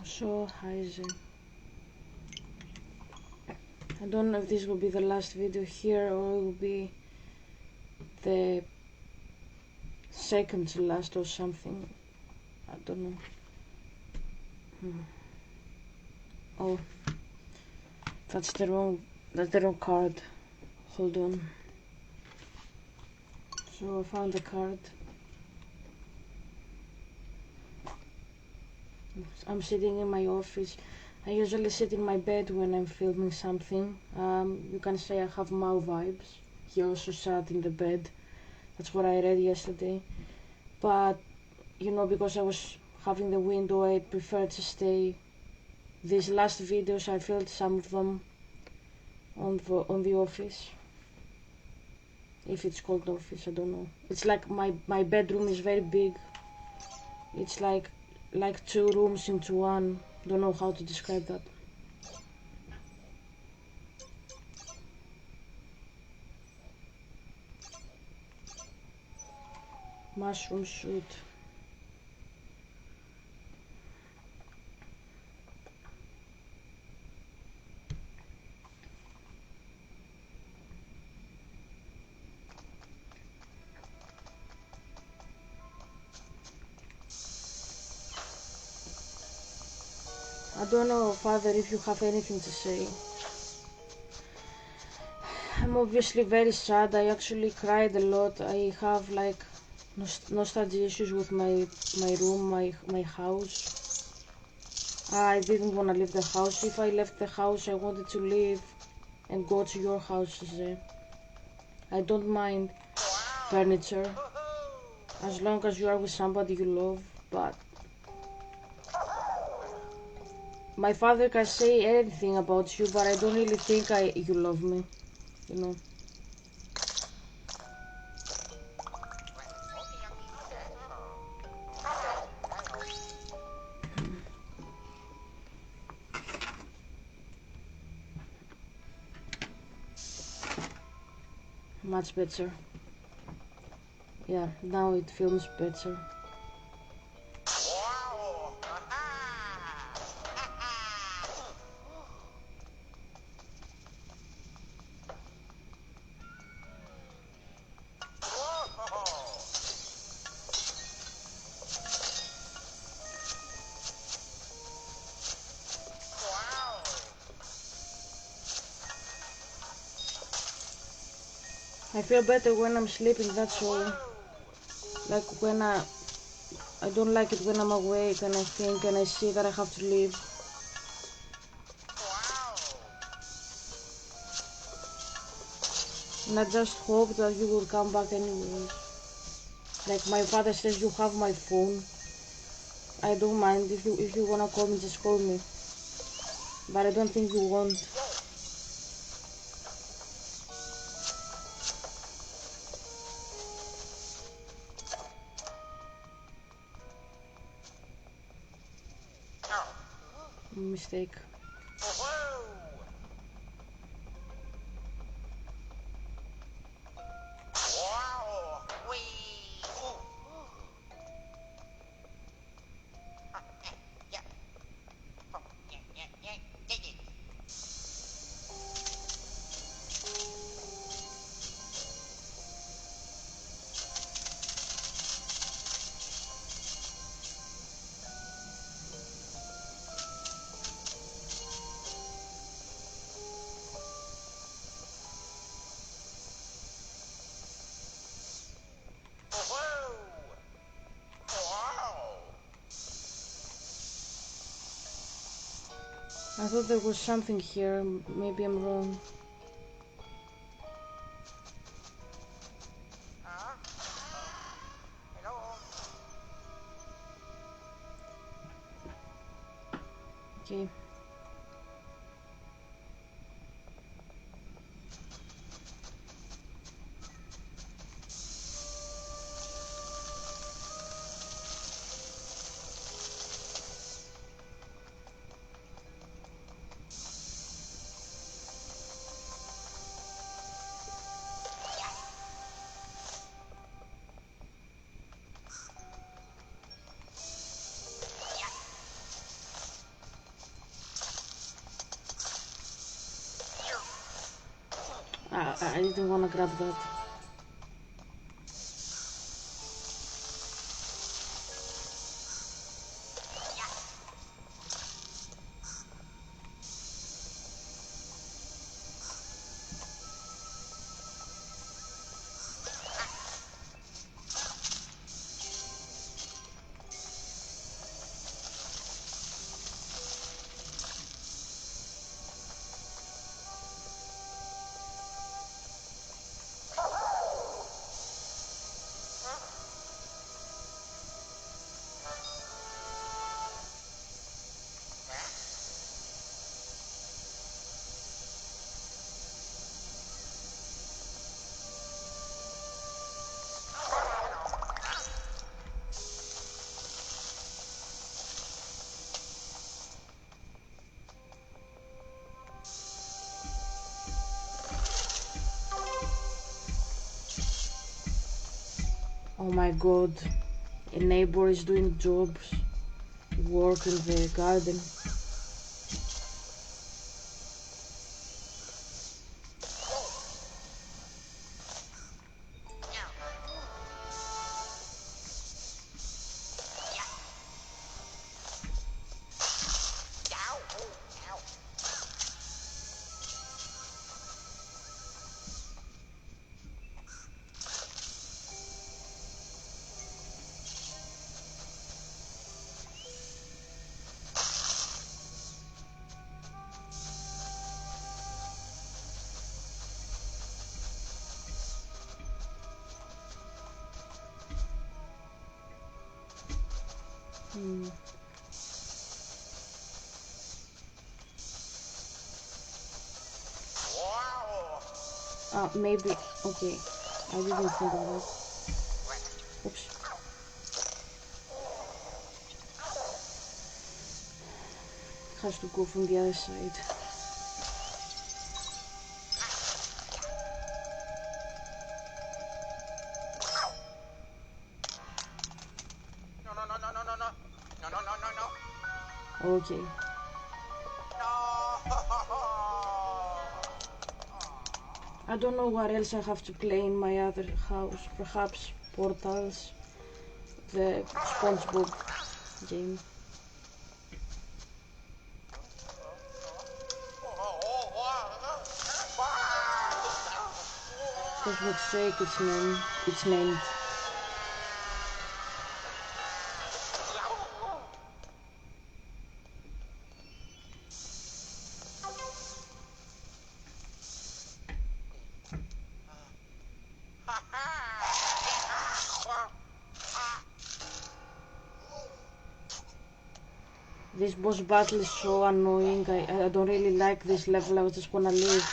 So Heise. I don't know if this will be the last video here or it will be the second to last or something. I don't know. Oh, that's the wrong card. Hold on. So I found the card. I'm sitting in my office. I usually sit in my bed when I'm filming something. You can say I have Mao vibes. He also sat in the bed. That's what I read yesterday. But, you know, because I was having the window, I preferred to stay. These last videos, I filmed some of them on the office. If it's called office, I don't know. It's like my bedroom is very big. It's like 2 rooms into one. Don't know how to describe that. Mushroom shoot. I don't know, Father, if you have anything to say. I'm obviously very sad. I actually cried a lot. I have like nostalgia issues with my room, my house. I didn't want to leave the house. If I left the house, I wanted to leave and go to your house. I don't mind furniture as long as you are with somebody you love, but my father can say anything about you, but I don't really think you love me, you know. Much better. Yeah, now it feels better. I feel better when I'm sleeping, that's all. Like when I don't like it when I'm awake and I think and I see that I have to leave. And I just hope that you will come back anyways. Like my father says, you have my phone. I don't mind if you wanna call me, just call me. But I don't think you won't. Mistake. I thought there was something here. Maybe I'm wrong. Okay. I didn't want to grab that. Oh my god, a neighbor is doing work in the garden. Maybe, okay, I didn't think of that. Oops. Has to go from the other side. Okay. I don't know what else I have to play in my other house. Perhaps Portals, the SpongeBob game. For God's sake, it's named. This boss battle is so annoying. I don't really like this level. I just wanna leave.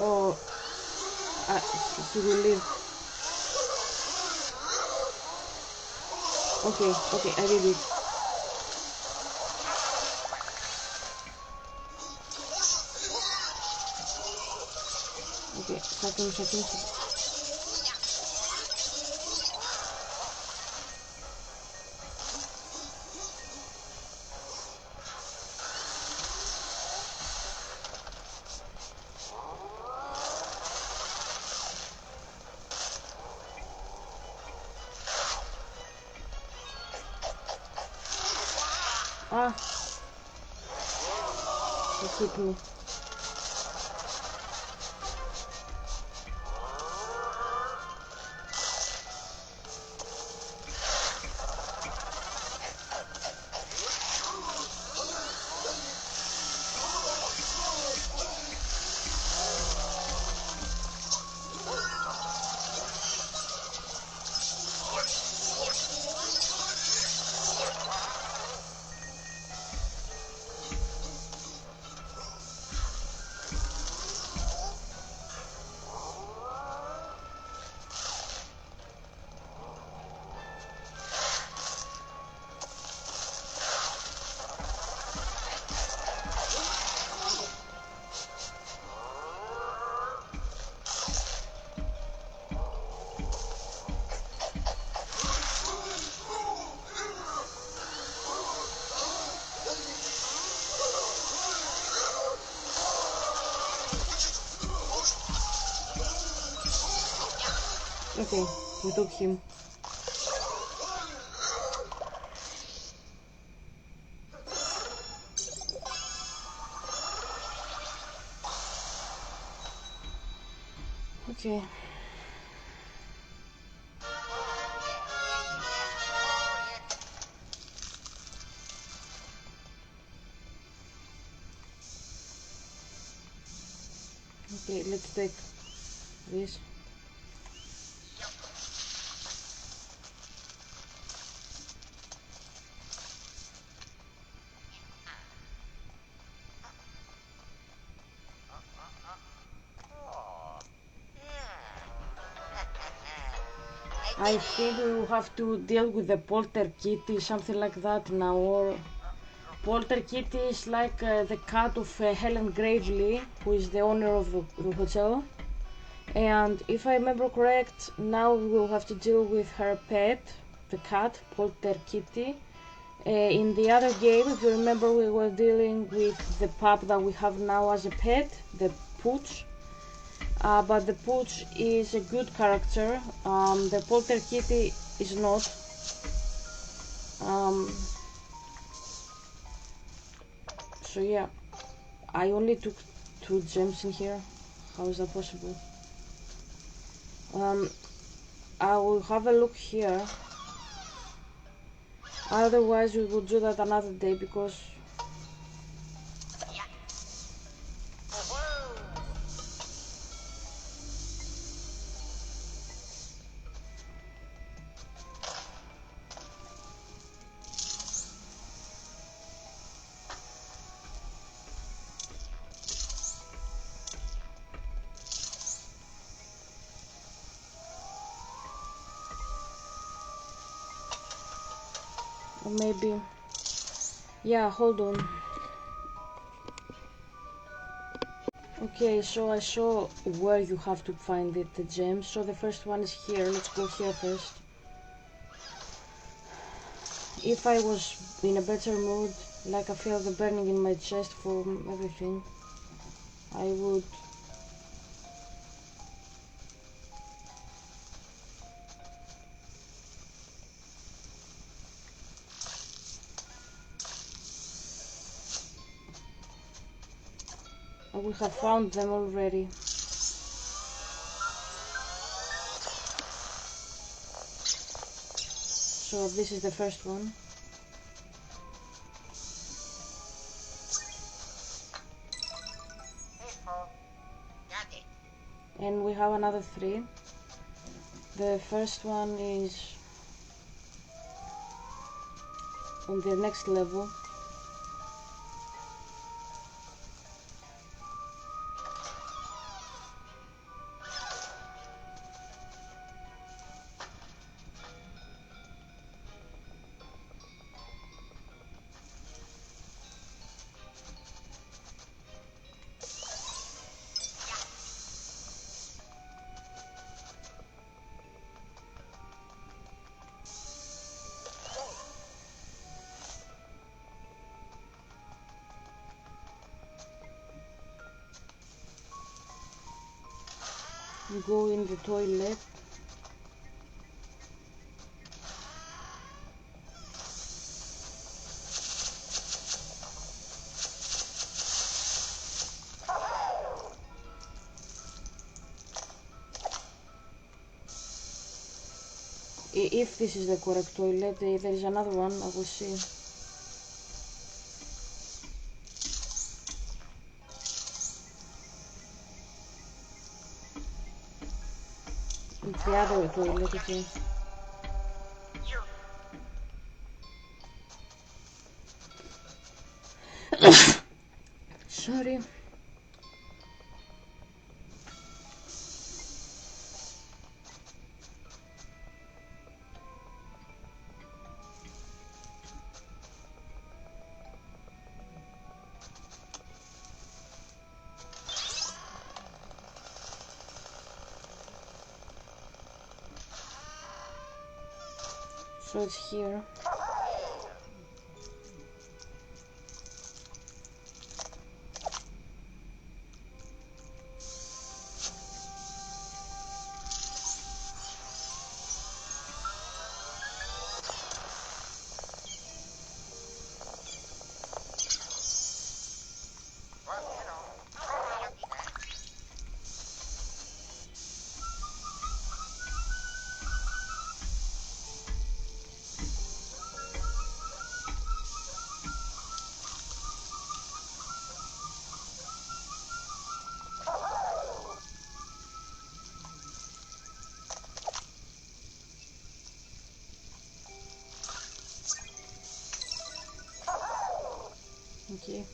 Oh, he will leave. Okay, I did it. Okay, second. Ah, it hit me. Okay, we took him. Okay. Okay, let's take this. I think we will have to deal with the Polterkitty, something like that now, or Polterkitty is like the cat of Helen Gravely, who is the owner of the hotel. And if I remember correct, now we will have to deal with her pet, the cat, Polterkitty. In the other game, if you remember, we were dealing with the pup that we have now as a pet, the Pooch. But the Pooch is a good character. The Polterkitty is not. So yeah, I only took 2 gems in here. How is that possible? I will have a look here. Otherwise, we will do that another day because or maybe, yeah, hold on. Okay, so I saw where you have to find the gems. So the first one is here. Let's go here first. If I was in a better mood, like I feel the burning in my chest from everything, I would have found them already. So this is the first one. And we have another 3. The first one is on the next level. You go in the toilet. If this is the correct toilet, there is another one, I will see. It's the other toilet, okay. Sorry. So it's here. Okay.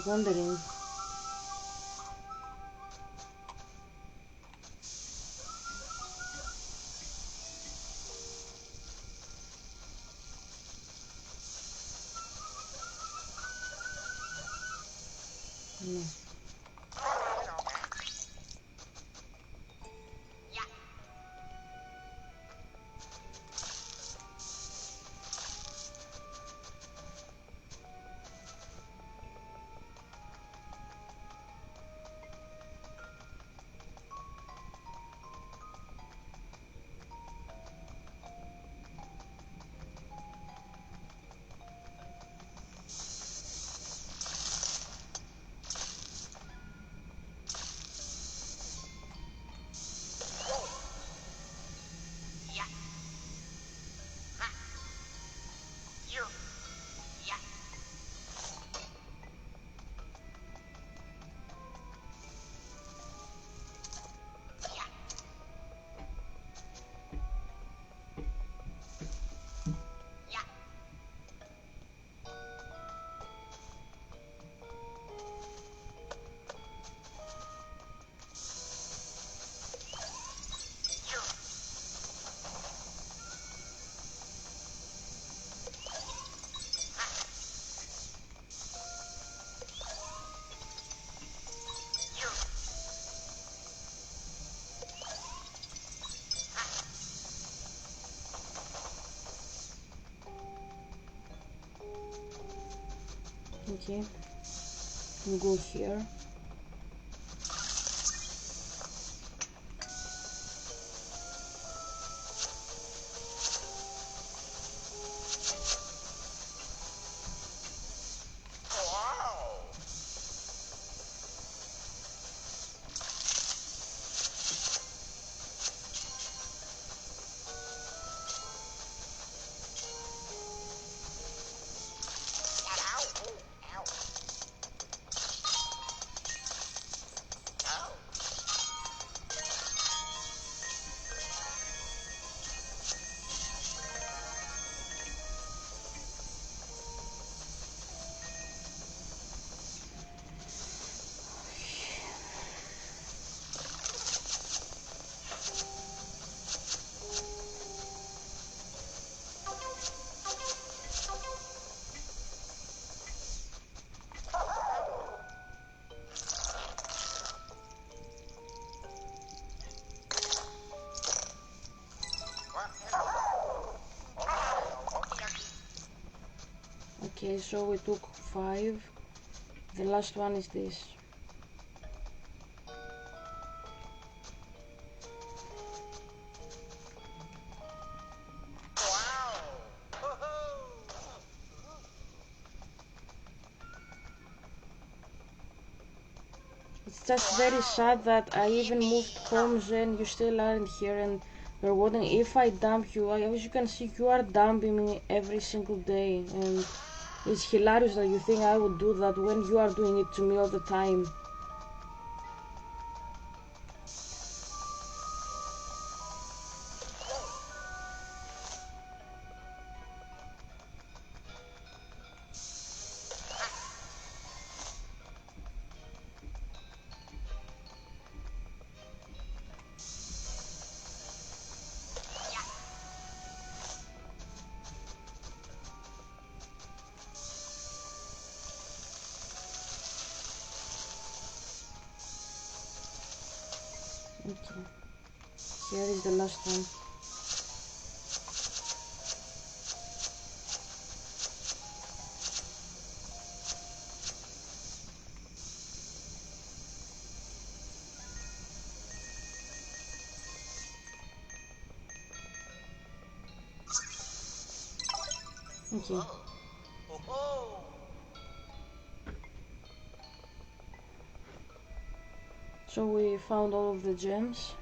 Wondering. No. Okay. We'll go here. Okay, so we took 5. The last one is this. It's just very sad that I even moved homes and you still aren't here and you're wondering if I dump you. As you can see, you are dumping me every single day, and it's hilarious that you think I would do that when you are doing it to me all the time. Okay, here is the last one. Okay. So we found all of the gems.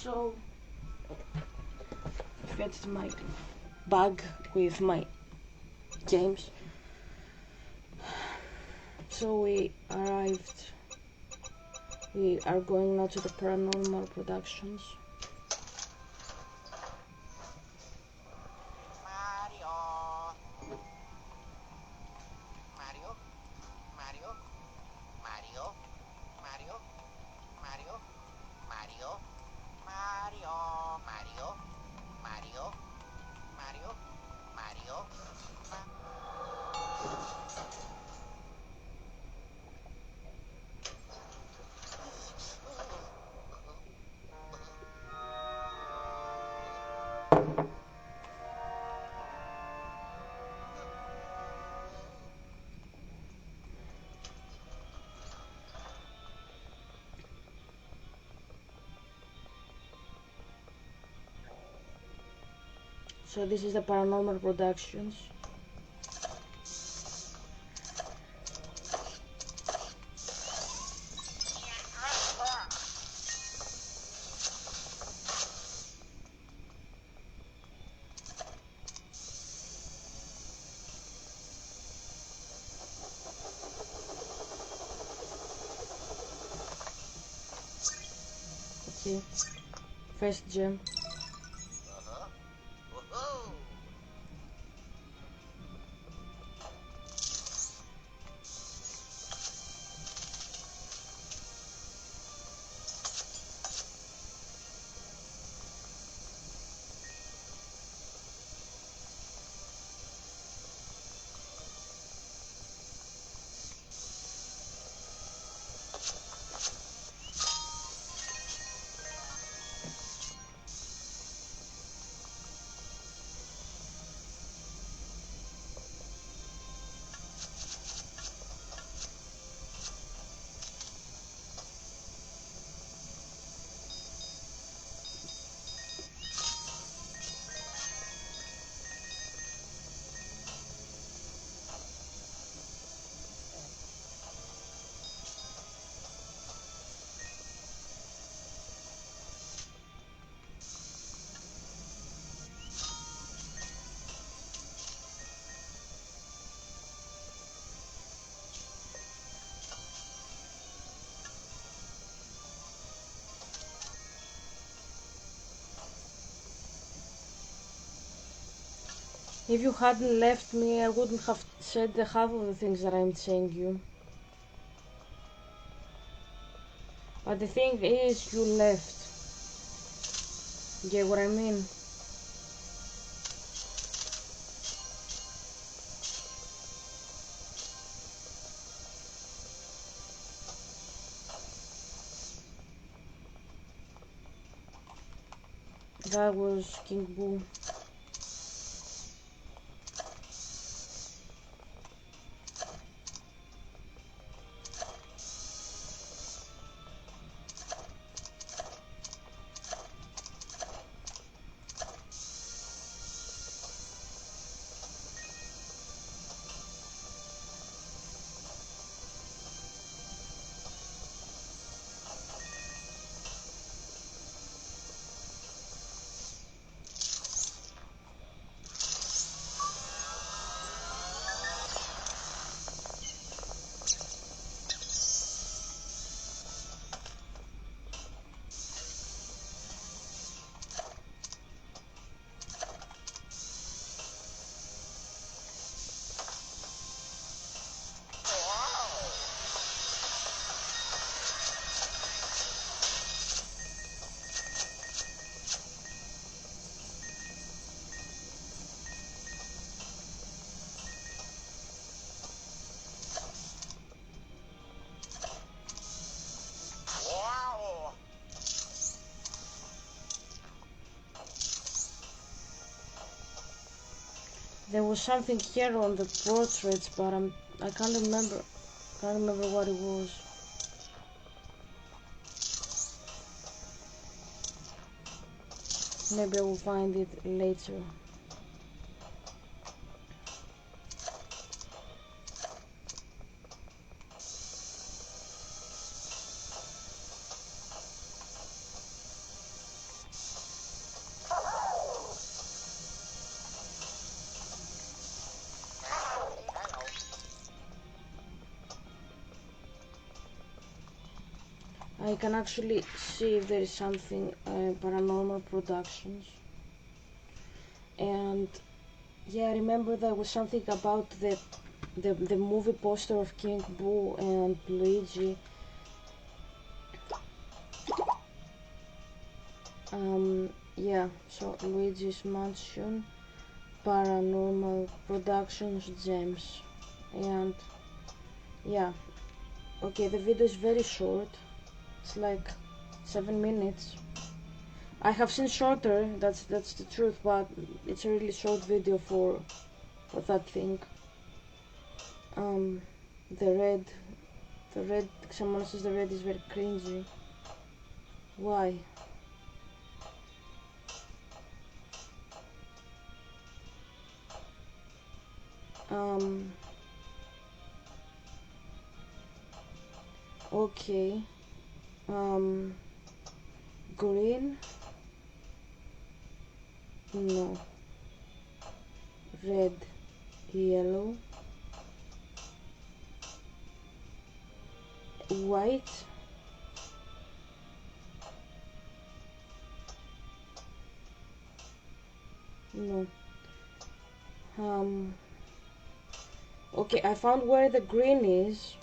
So that's my bag with my games. So we arrived. We are going now to the paranormal productions. So this is the paranormal productions. Okay, first gem. If you hadn't left me, I wouldn't have said the half of the things that I'm saying you. But the thing is, you left. Get what I mean? That was King Boo. There was something here on the portraits, but I can't remember. Can't remember what it was. Maybe I will find it later. I can actually see if there is something paranormal productions. And yeah, I remember there was something about the movie poster of King Boo and Luigi. Yeah, so Luigi's Mansion, Paranormal Productions, Gems. And yeah, okay, the video is very short. It's like 7 minutes. I have seen shorter, that's the truth, but it's a really short video for that thing. The red, someone says the red is very cringy. Why? Okay. Green? No. Red, yellow, white, no. Okay, I found where the green is.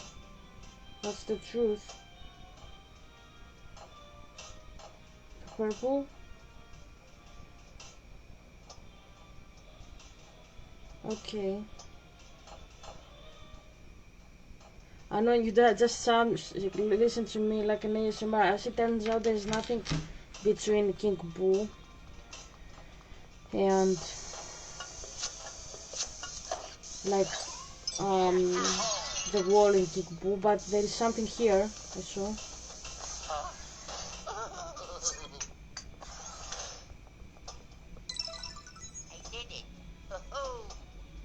That's the truth. Purple. Okay. I know you just listen to me like an ASMR. As it turns out, there's nothing between King Boo and like the wall in King Boo, but there is something here. I saw.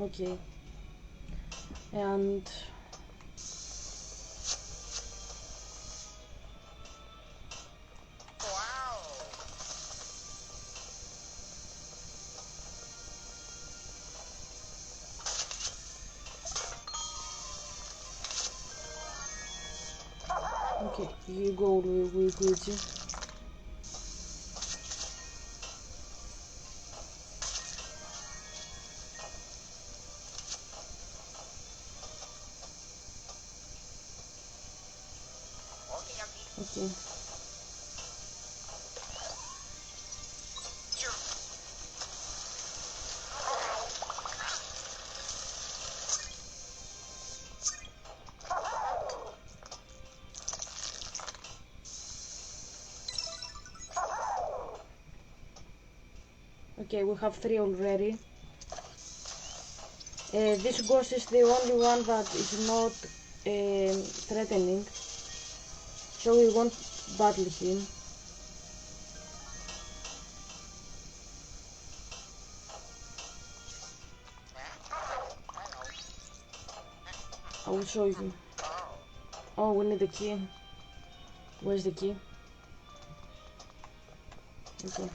Okay. And okay, you go with Luigi. Okay. Okay, we have 3 already. This ghost is the only one that is not threatening, so we won't battle him. I will show you. Oh, we need the key. Where's the key? Okay.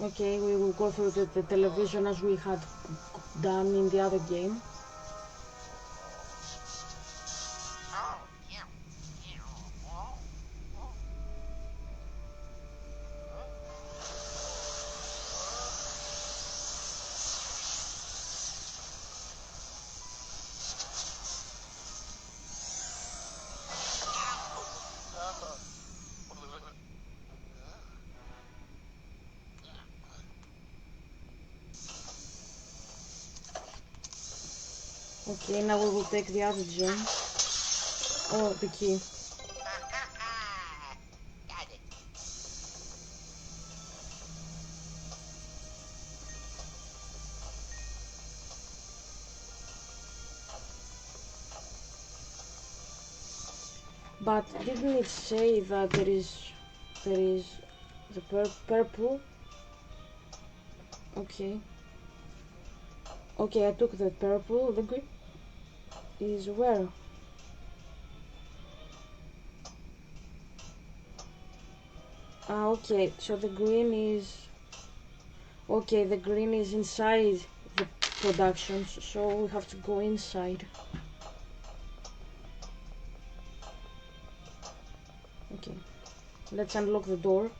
Okay, we will go through the television as we had done in the other game. Okay, now we will take the other gem. Oh, the key. But didn't it say that there is the purple? Okay. Okay, I took the purple. The green is where? Ah, okay. So the green is okay. The green is inside the productions, so we have to go inside. Okay. Let's unlock the door.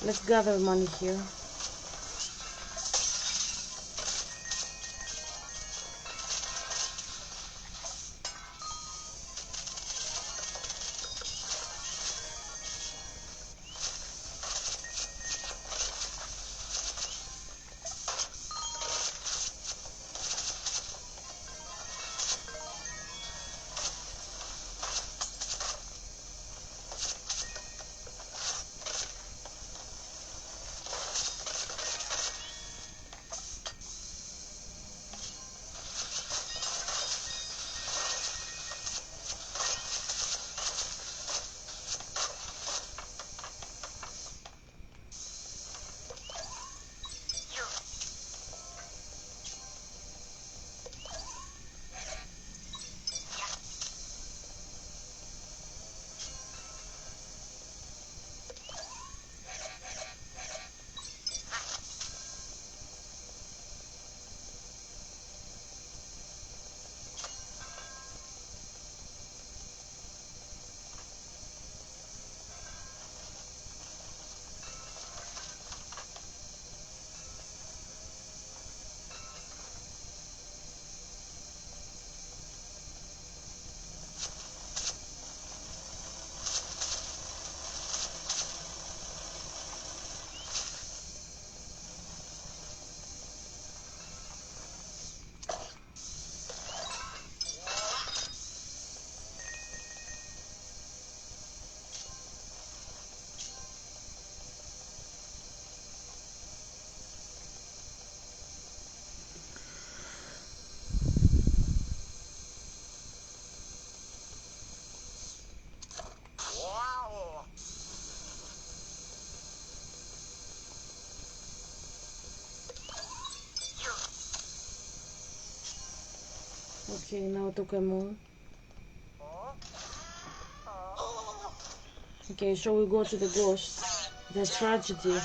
Let's gather money here. Okay, now Tokemon. Okay, so we go to the ghost. The tragedy.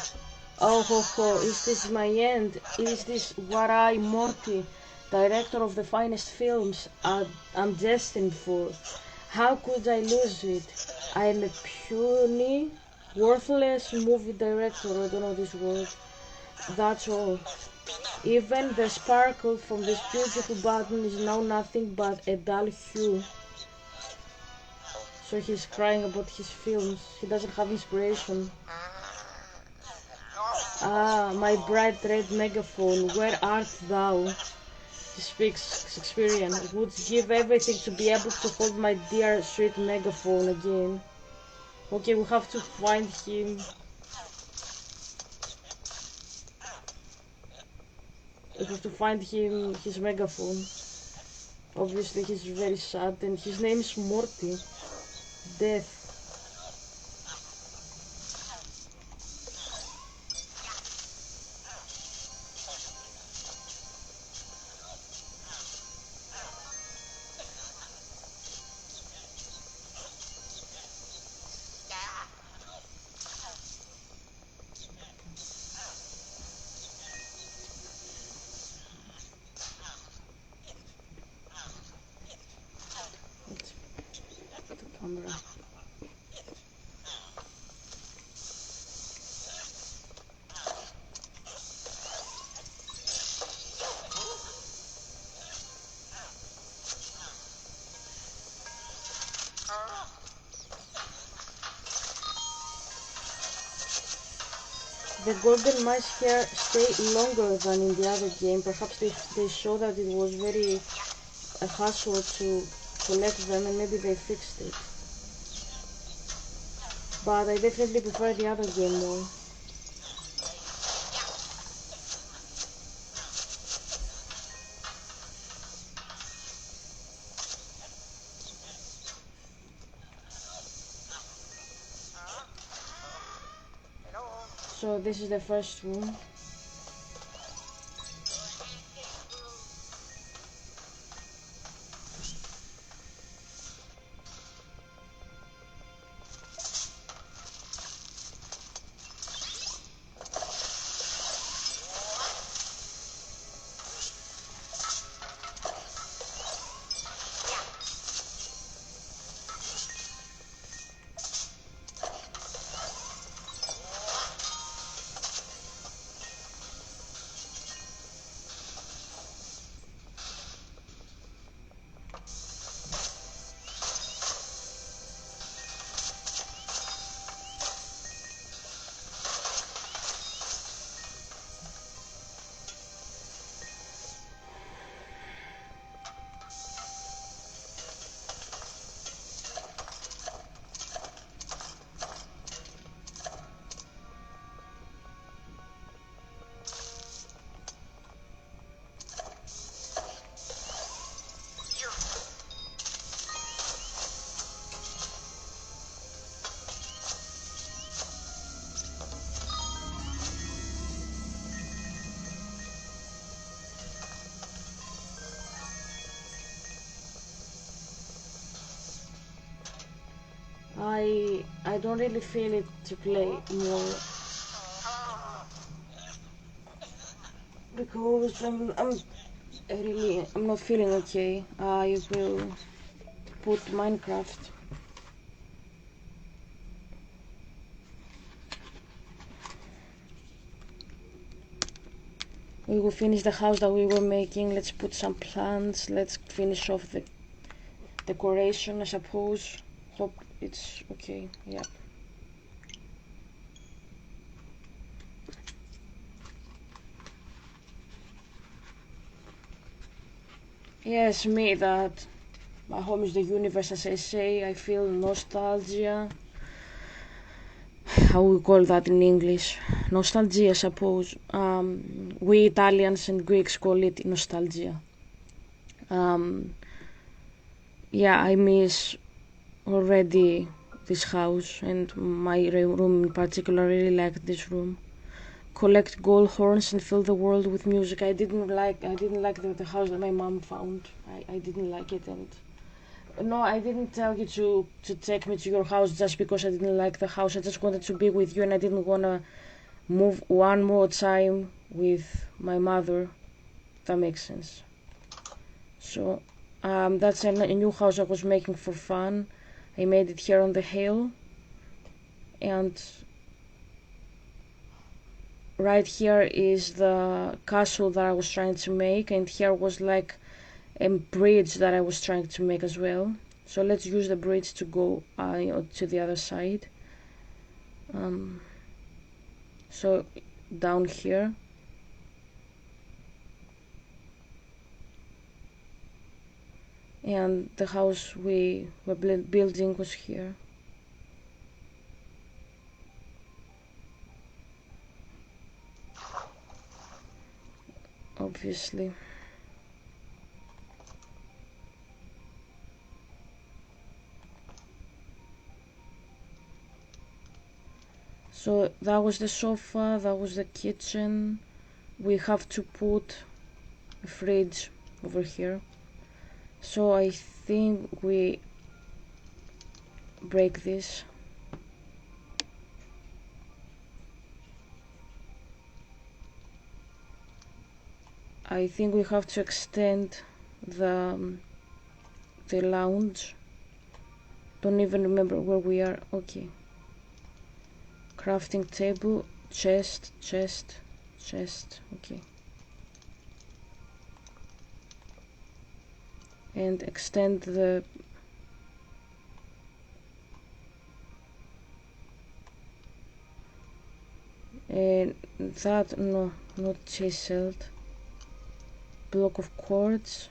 Oh ho ho, is this my end? Is this what I, Morty, director of the finest films, am destined for? How could I lose it? I'm a puny, worthless movie director, I don't know this word. That's all. Even the sparkle from this beautiful button is now nothing but a dull hue. So he's crying about his films. He doesn't have inspiration. Ah, my bright red megaphone, where art thou? He speaks Shakespearean. Would give everything to be able to hold my dear sweet megaphone again. Okay, we have to find him. We have to find him his megaphone. Obviously, he's very sad, and his name is Morty. Death. Let's the camera. The golden mice here stay longer than in the other game. Perhaps they show that it was very a hassle to collect them, and maybe they fixed it. But I definitely prefer the other game more. So this is the first room. I don't really feel it to play more because I'm not feeling okay. I will put Minecraft. We will finish the house that we were making. Let's put some plants. Let's finish off the decoration, I suppose. Hope it's okay. Yeah. Yes, me that my home is the universe, as I say. I feel nostalgia. How we call that in English? Nostalgia, I suppose. We Italians and Greeks call it nostalgia. Yeah, I miss already this house and my room in particular. I really like this room collect gold horns and fill the world with music. I didn't like the house that my mom found. I didn't like it. And no, I didn't tell you to take me to your house just because I didn't like the house. I just wanted to be with you, and I didn't want to move one more time with my mother. That makes sense. So that's a new house I was making for fun. I made it here on the hill, and right here is the castle that I was trying to make, and here was like a bridge that I was trying to make as well. So let's use the bridge to go to the other side. So down here, and the house we were building was here. Obviously. So that was the sofa, that was the kitchen. We have to put a fridge over here. So I think we break this. I think we have to extend the lounge. Don't even remember where we are. Okay. Crafting table, chest. Okay. And extend the that, no, not chiseled. Block of quartz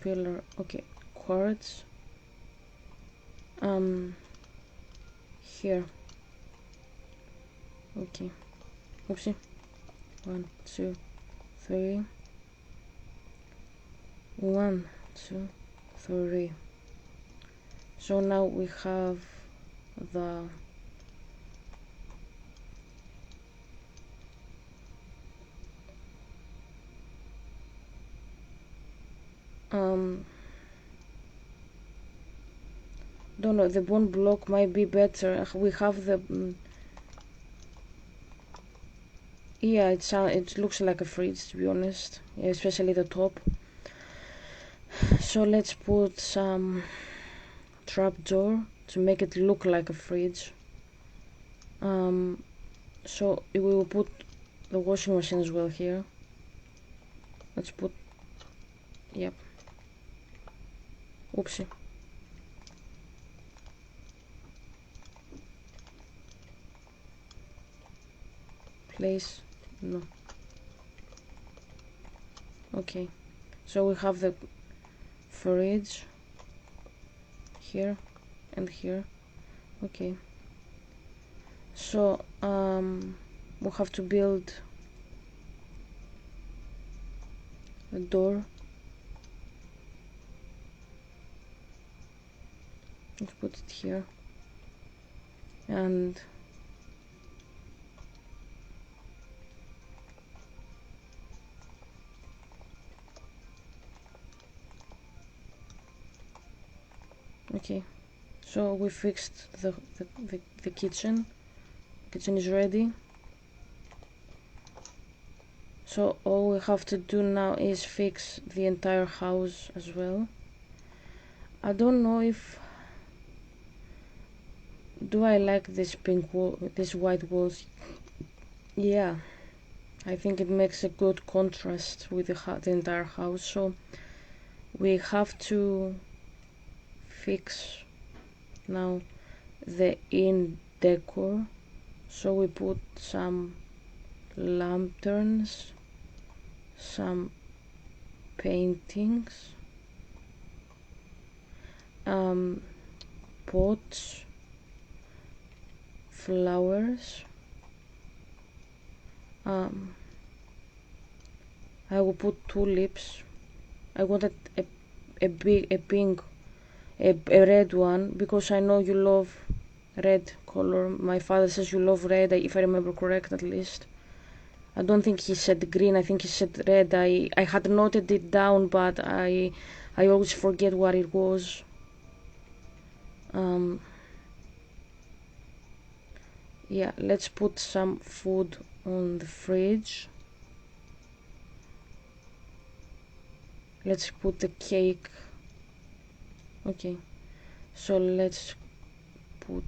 pillar. Okay, quartz. Here. Okay. Oopsie. 1, 2, 3. 1, 2, 3. So now we have the don't know, the bone block might be better. We have the yeah, it looks like a fridge, to be honest, yeah, especially the top. So let's put some trapdoor to make it look like a fridge. So we will put the washing machine as well here. Let's put, yep. Oopsie. Place, no. Okay, so we have the fridge here and here. Okay, so we'll have to build a door. Let's put it here, and okay, so we fixed the kitchen. Kitchen is ready. So all we have to do now is fix the entire house as well. I don't know if do I like this pink wall, this white walls. Yeah, I think it makes a good contrast with the entire house. So we have to fix now the in decor. So we put some lanterns, some paintings, pots, flowers. I will put tulips. I wanted a pink, a red one, because I know you love red color. My father says you love red, if I remember correct at least. I don't think he said green, I think he said red. I had noted it down, but I always forget what it was. Yeah, let's put some food on the fridge. Let's put the cake. Okay, so let's put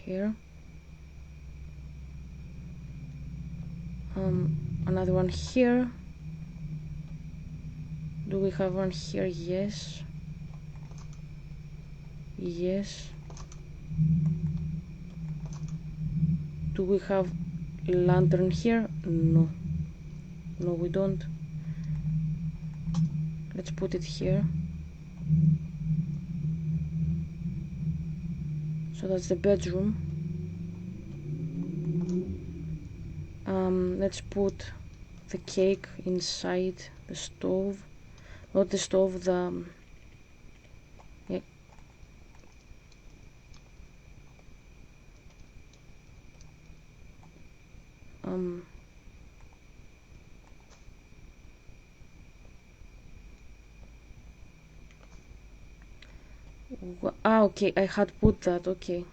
here. Another one here. Do we have one here? Yes. Yes. Do we have a lantern here? No. No, we don't. Let's put it here. So that's the bedroom. Let's put the cake inside the stove. Not the stove, the... yeah. Okay, I had put that, okay.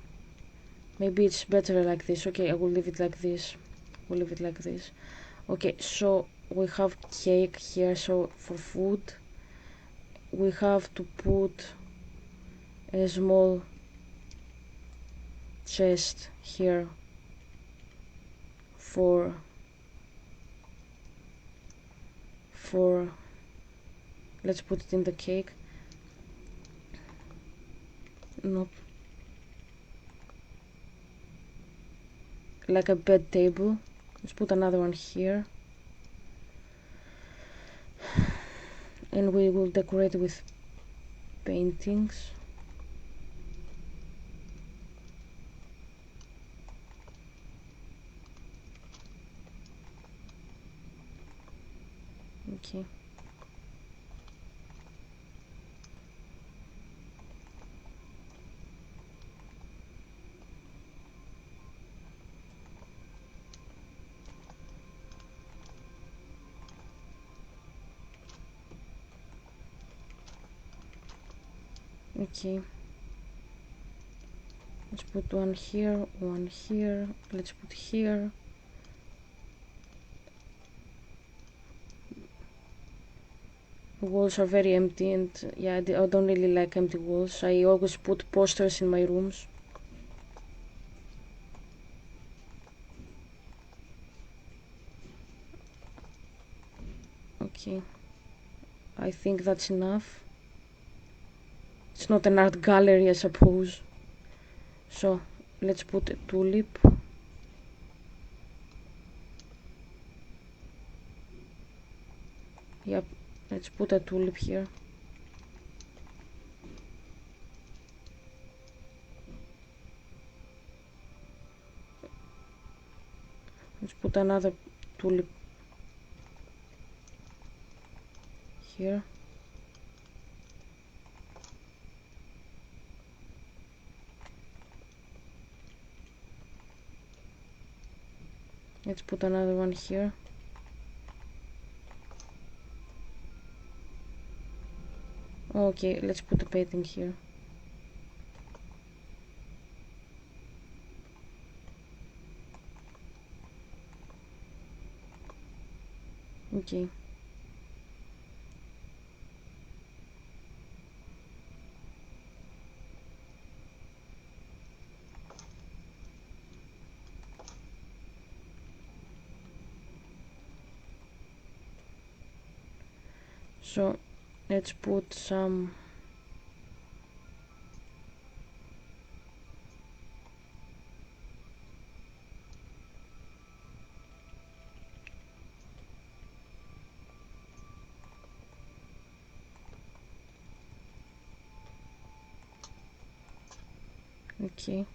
Maybe it's better like this. Okay, I will leave it like this. We'll leave it like this. Okay, so we have cake here, so for food we have to put a small chest here for let's put it in the cake. Nope. Like a bed table. Let's put another one here. And we will decorate with paintings. Okay. Okay. Let's put one here, one here. Let's put here. The walls are very empty, and yeah, I don't really like empty walls. I always put posters in my rooms. Okay, I think that's enough. It's not an art gallery, I suppose. So let's put a tulip. Yep, let's put a tulip here. Let's put another tulip here. Let's put another one here. Okay, let's put a painting here. Okay. So let's put some okay.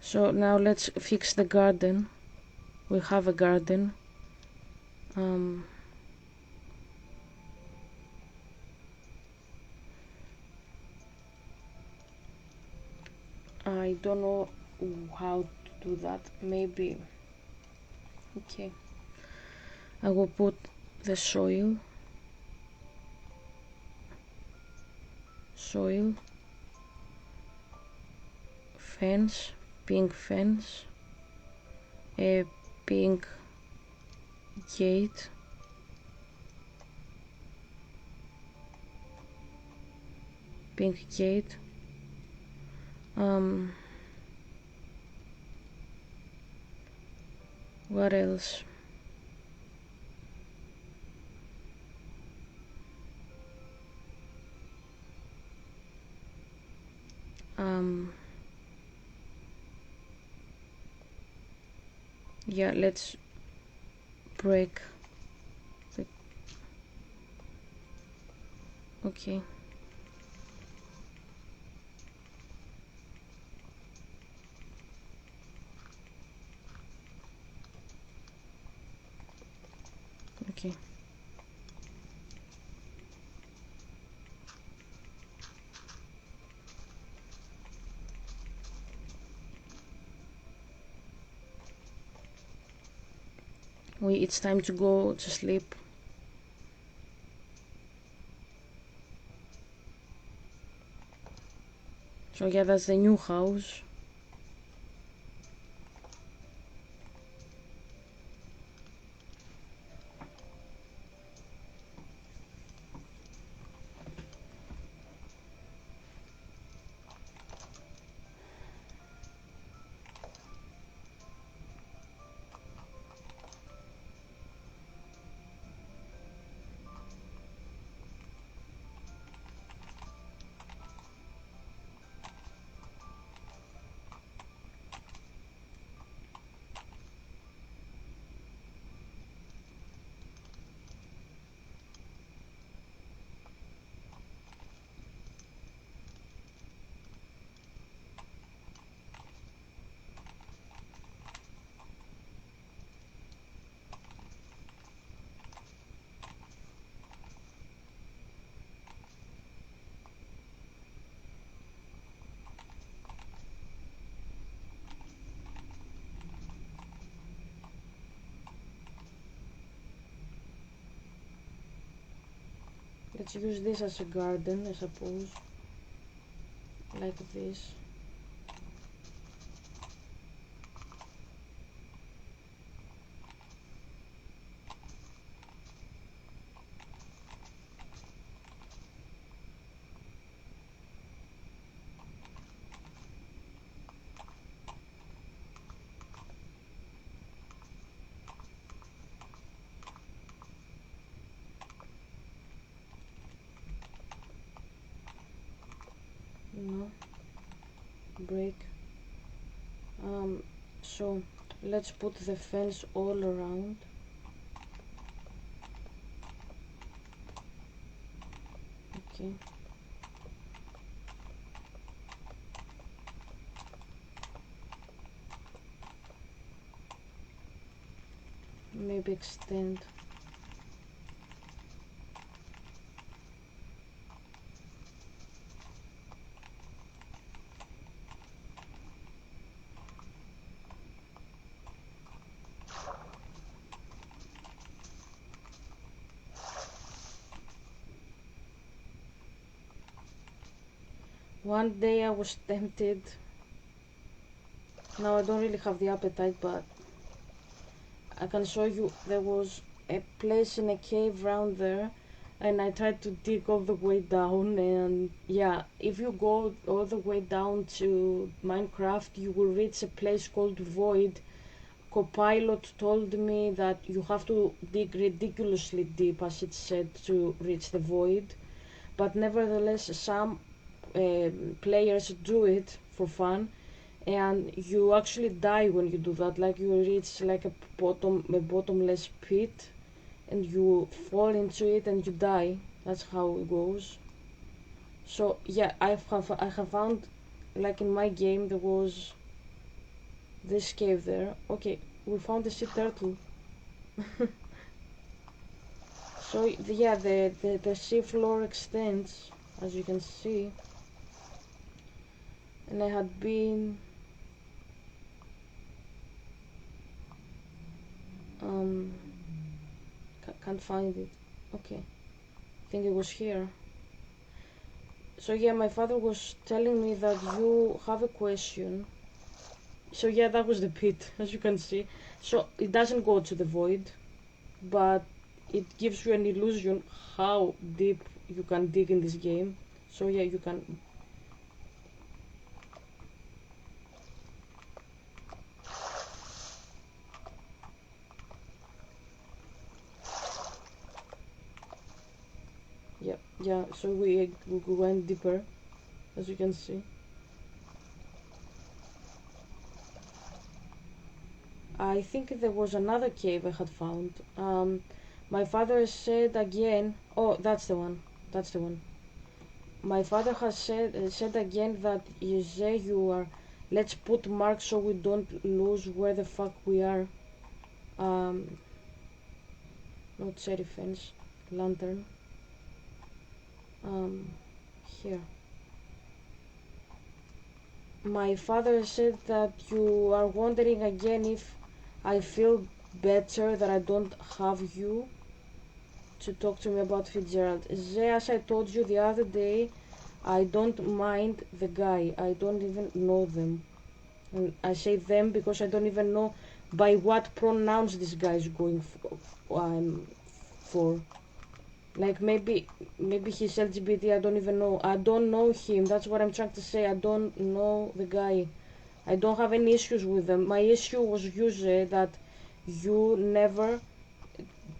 So now let's fix the garden. We have a garden. don't know how to do that. Maybe. Okay. I will put the soil. Fence, pink fence, a pink gate, what else? Yeah, let's break the, okay. Okay. It's time to go to sleep. So yeah, that's the new house. Let's use this as a garden, I suppose. Like this. No. Break. So let's put the fence all around. Okay. Maybe extend. One day I was tempted. Now I don't really have the appetite, but I can show you. There was a place in a cave round there, and I tried to dig all the way down, and yeah, if you go all the way down to Minecraft, you will reach a place called Void. Copilot told me that you have to dig ridiculously deep, as it said, to reach the Void, but nevertheless some players do it for fun, and you actually die when you do that. Like, you reach like a bottomless pit, and you fall into it and you die. That's how it goes. So yeah, I have found, like, in my game there was this cave there. Okay, we found a sea turtle. So yeah, the sea floor extends, as you can see. and I had been can't find it. Okay, I think it was here. So yeah, my father was telling me that you have a question. So yeah, that was the pit, as you can see. So it doesn't go to the void, but it gives you an illusion how deep you can dig in this game. So yeah, you can. Yeah. So we went deeper, as you can see. I think there was another cave I had found. My father said again. Oh, that's the one. That's the one. My father has said again that you are. Let's put marks so we don't lose where the fuck we are. Um, Not cherry fence, lantern. Um, Here. My father said that you are wondering again if I feel better that I don't have you to talk to me about Fitzgerald. As I told you the other day, I don't mind the guy. I don't even know them. And I say them because I don't even know by what pronouns this guy is going for. Like maybe he's LGBT. I don't even know. I don't know him. That's what I'm trying to say. I don't know the guy. I don't have any issues with them. My issue was usually that you never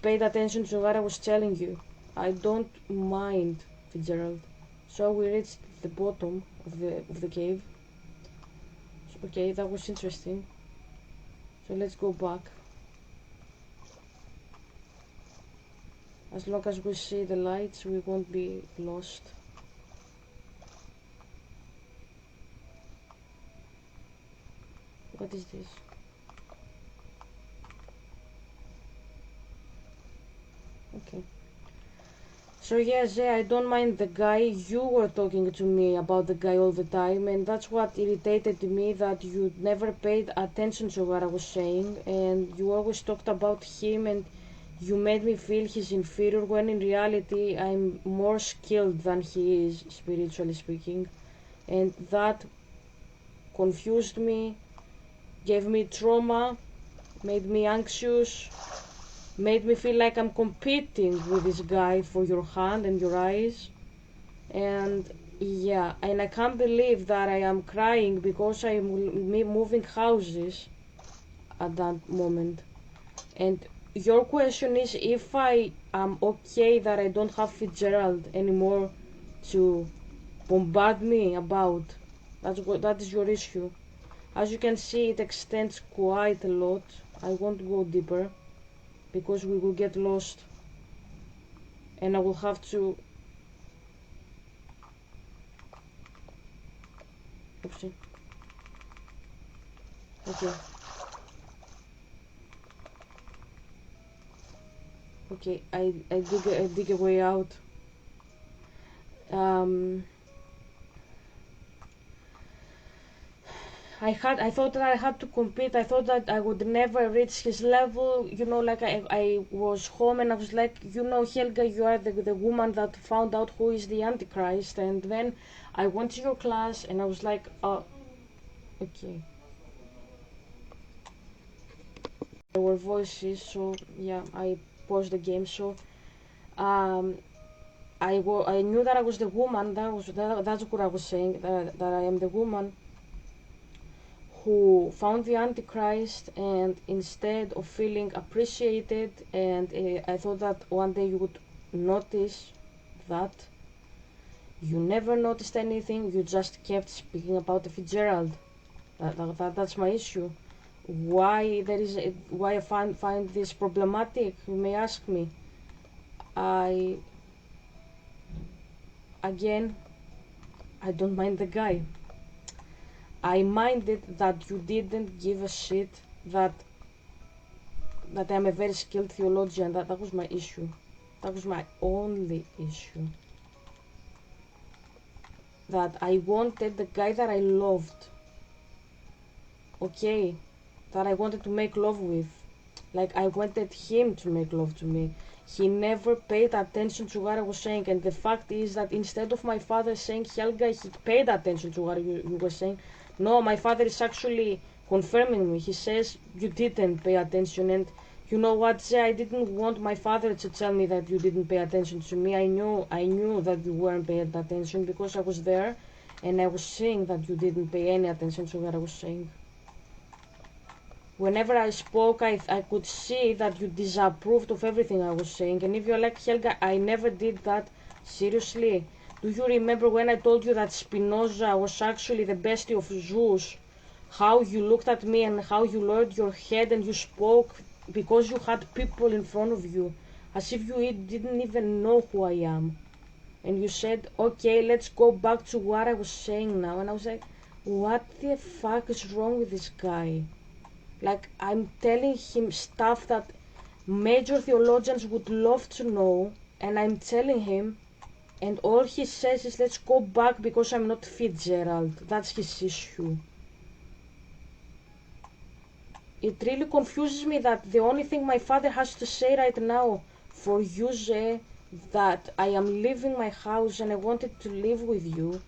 paid attention to what I was telling you. I don't mind Fitzgerald. So we reached the bottom of the cave. So, okay, that was interesting. So let's go back. As long as we see the lights, we won't be lost. What is this? Okay. So yes, yeah, I don't mind the guy. You were talking to me about the guy all the time, and that's what irritated me, that you never paid attention to what I was saying, and you always talked about him, and you made me feel he's inferior, when in reality I'm more skilled than he is, spiritually speaking, and that confused me, gave me trauma, made me anxious, made me feel like I'm competing with this guy for your hand and your eyes. And yeah, and I can't believe that I am crying because I'm moving houses at that moment. And your question is if I am okay that I don't have Fitzgerald anymore to bombard me about. That is your issue. As you can see, it extends quite a lot. I won't go deeper because we will get lost, and I will have to. Oopsie. Okay. Okay, I dig a way out. Um, I thought that I had to compete. I thought that I would never reach his level. You know, like I was home and I was like, you know, Helga, you are the woman that found out who is the Antichrist. And then I went to your class and I was like, oh, okay. There were voices, so yeah, I paused the game. So um, I knew that I was the woman. That's what I was saying. That I am the woman who found the Antichrist, and instead of feeling appreciated, and I thought that one day you would notice that. You never noticed anything. You just kept speaking about the Fitzgerald. That's my issue. Why I find this problematic? You may ask me. I again I don't mind the guy. I minded that you didn't give a shit that I'm a very skilled theologian. That was my issue. That was my only issue. that I wanted the guy that I loved, okay, that I wanted to make love with. Like, I wanted him to make love to me. He never paid attention to what I was saying, and the fact is that instead of my father saying, Helga, he paid attention to what you were saying. No, my father is actually confirming me. He says, you didn't pay attention, and you know what, Zay, I didn't want my father to tell me that you didn't pay attention to me. I knew that you weren't paying attention because I was there, and I was saying that you didn't pay any attention to what I was saying. Whenever I spoke, I could see that you disapproved of everything I was saying. And if you're like, Helga, I never did that. Seriously? Do you remember when I told you that Spinoza was actually the bestie of Zeus? How you looked at me and how you lowered your head and you spoke because you had people in front of you, as if you didn't even know who I am. And you said, okay, let's go back to what I was saying now. And I was like, what the fuck is wrong with this guy? Like, I'm telling him stuff that major theologians would love to know, and I'm telling him, and all he says is, let's go back because I'm not Fitzgerald. That's his issue. It really confuses me that the only thing my father has to say right now for you, Zé, that I am leaving my house and I wanted to live with you.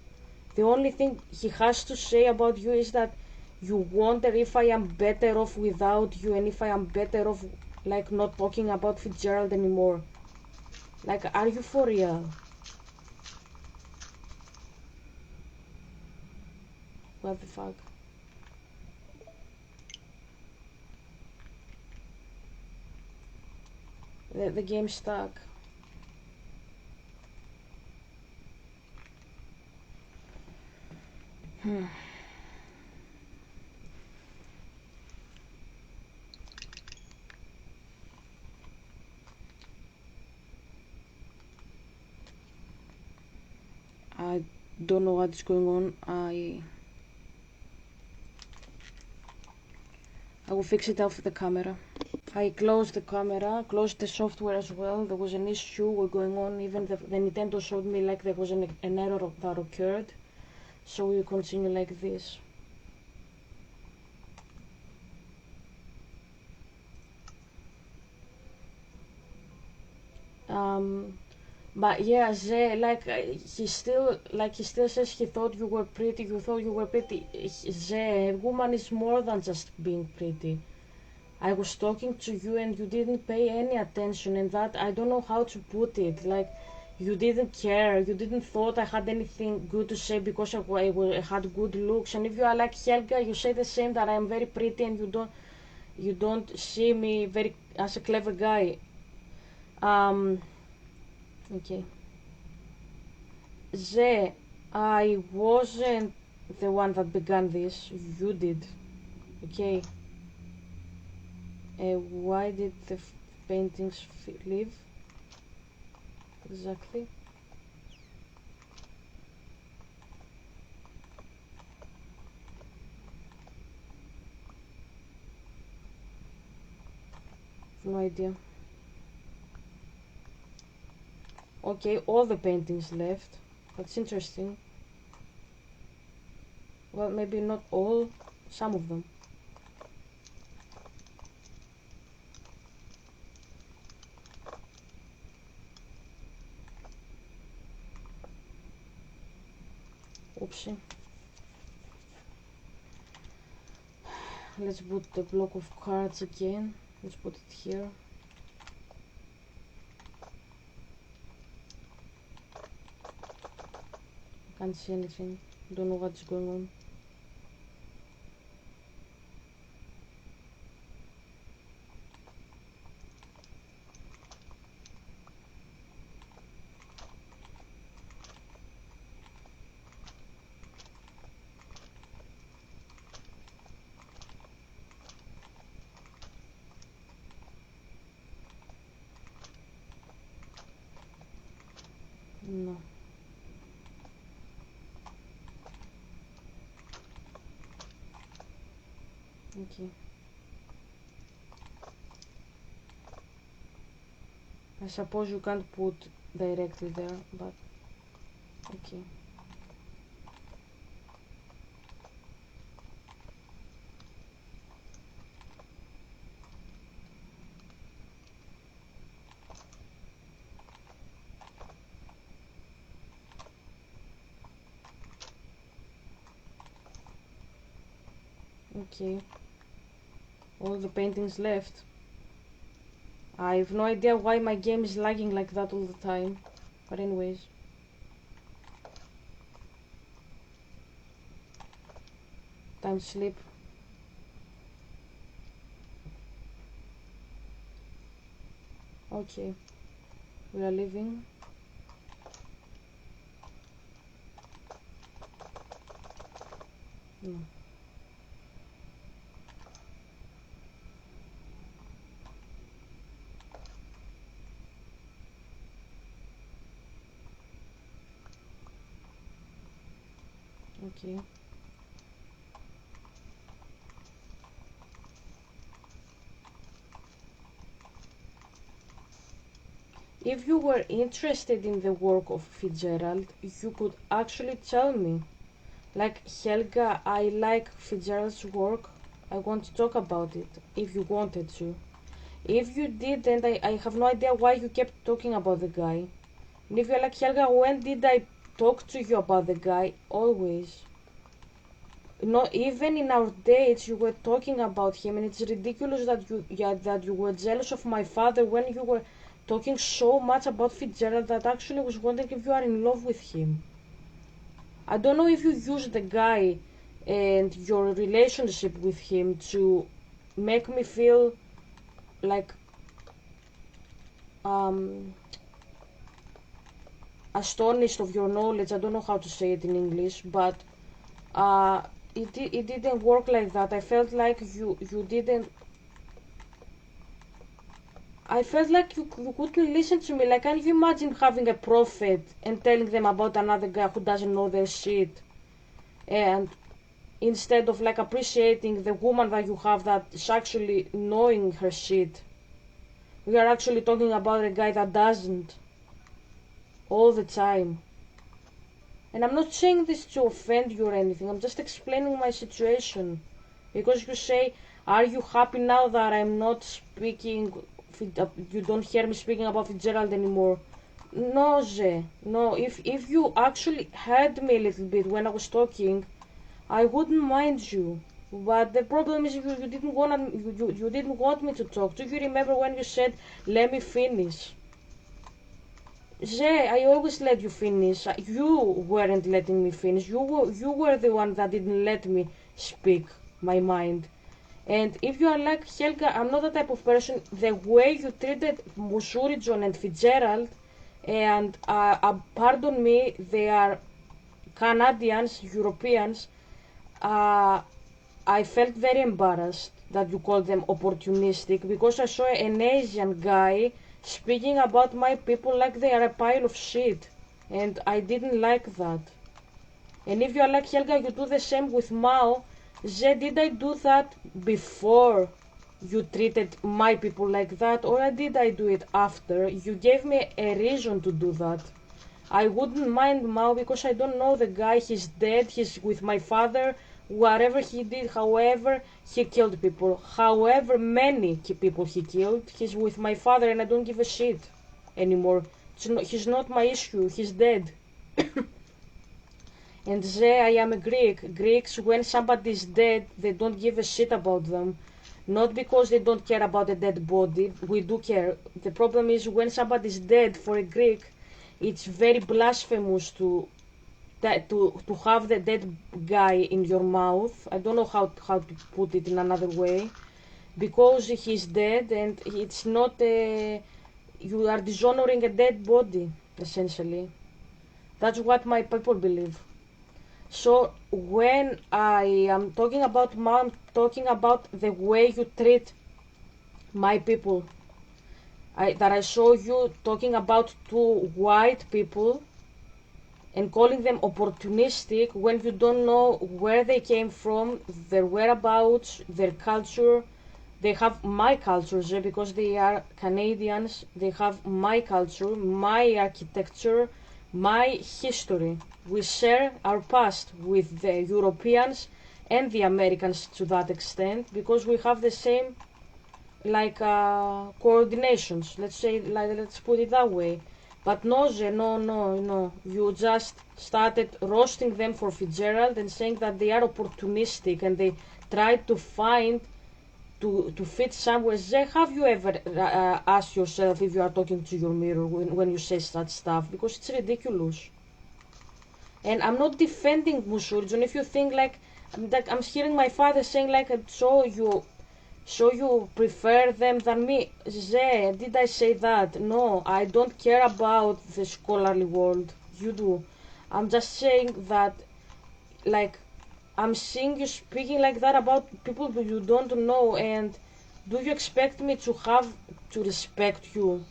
The only thing he has to say about you is that you wonder if I am better off without you and if I am better off, like, not talking about Fitzgerald anymore. Like, are you for real? What the fuck? The game's stuck. I don't know what's going on. I will fix it off the camera. I closed the camera, closed the software as well. There was an issue going on. Even the Nintendo showed me like there was an error that occurred. So we will continue like this. But yeah, Zé, he still says he thought you were pretty. You thought you were pretty. Zé, a woman is more than just being pretty. I was talking to you and you didn't pay any attention, and that I don't know how to put it. Like, you didn't care. You didn't thought I had anything good to say because I had good looks. And if you are like Helga, you say the same, that I am very pretty, and you don't see me very as a clever guy. Okay. Zé, I wasn't the one that began this. You did. Okay. Why did the paintings leave? Exactly. No idea. Okay, all the paintings left. That's interesting. Well, maybe not all, some of them. Oopsie. Let's put the block of cards again. Let's put it here. Can't see anything. Don't know what's going on. No. Okay. I suppose you can't put directly there, but okay. Okay. All the paintings left. I have no idea why my game is lagging like that all the time. But anyways. Time to sleep. Okay. We are leaving. No. Okay. If you were interested in the work of Fitzgerald, you could actually tell me. Like, Helga, I like Fitzgerald's work. I want to talk about it, if you wanted to. If you didn't, I have no idea why you kept talking about the guy. And if you're like, Helga, when did I talk to you about the guy? Always. No, even in our dates, you were talking about him, and it's ridiculous that you were jealous of my father when you were talking so much about Fitzgerald that actually was wondering if you are in love with him. I don't know if you use the guy and your relationship with him to make me feel like um, astonished of your knowledge. I don't know how to say it in English, but uh, it didn't work like that. I felt like you didn't. I felt like you couldn't listen to me. Like, can you imagine having a prophet and telling them about another guy who doesn't know their shit? And instead of like appreciating the woman that you have that is actually knowing her shit, we are actually talking about a guy that doesn't all the time. And I'm not saying this to offend you or anything, I'm just explaining my situation. Because you say, are you happy now that I'm not speaking, you don't hear me speaking about Fitzgerald anymore? No, no, if you actually heard me a little bit when I was talking, I wouldn't mind you. But the problem is you didn't you didn't want me to talk. Do you remember when you said, let me finish? I always let you finish. You weren't letting me finish. You were the one that didn't let me speak my mind. And if you are like Helga, I'm not the type of person. The way you treated Musurijon and Fitzgerald, and pardon me, they are Canadians, Europeans. I felt very embarrassed that you called them opportunistic because I saw an Asian guy speaking about my people like they are a pile of shit, and I didn't like that. And if you are like Helga, you do the same with Mao. Did I do that before you treated my people like that, or did I do it after? You gave me a reason to do that. I wouldn't mind Mao because I don't know the guy. He's dead. He's with my father. Whatever he did, however he killed people, however many people he killed, he's with my father, and I don't give a shit anymore. He's not my issue. He's dead. And I am a Greek. Greeks, when somebody is dead, they don't give a shit about them. Not because they don't care about a dead body. We do care. The problem is when somebody is dead, for a Greek, it's very blasphemous to have the dead guy in your mouth. I don't know how to put it in another way. Because he's dead and it's not a... You are dishonoring a dead body, essentially. That's what my people believe. So when I am talking about Mao, I'm talking about the way you treat my people. That I saw you talking about two white people and calling them opportunistic when you don't know where they came from, their whereabouts, their culture. They have my culture because they are Canadians. They have my culture, my architecture, my history. We share our past with the Europeans and the Americans to that extent because we have the same coordinations. Let's put it that way. But no, no. You just started roasting them for Fitzgerald and saying that they are opportunistic and they try to find to fit somewhere. Have you ever asked yourself if you are talking to your mirror when you say such stuff? Because it's ridiculous. And I'm not defending Musurgeon. If you think like I'm hearing my father saying like, so you prefer them than me. Did I say that? No, I don't care about the scholarly world. You do. I'm just saying that, like, I'm seeing you speaking like that about people who you don't know, and do you expect me to have to respect you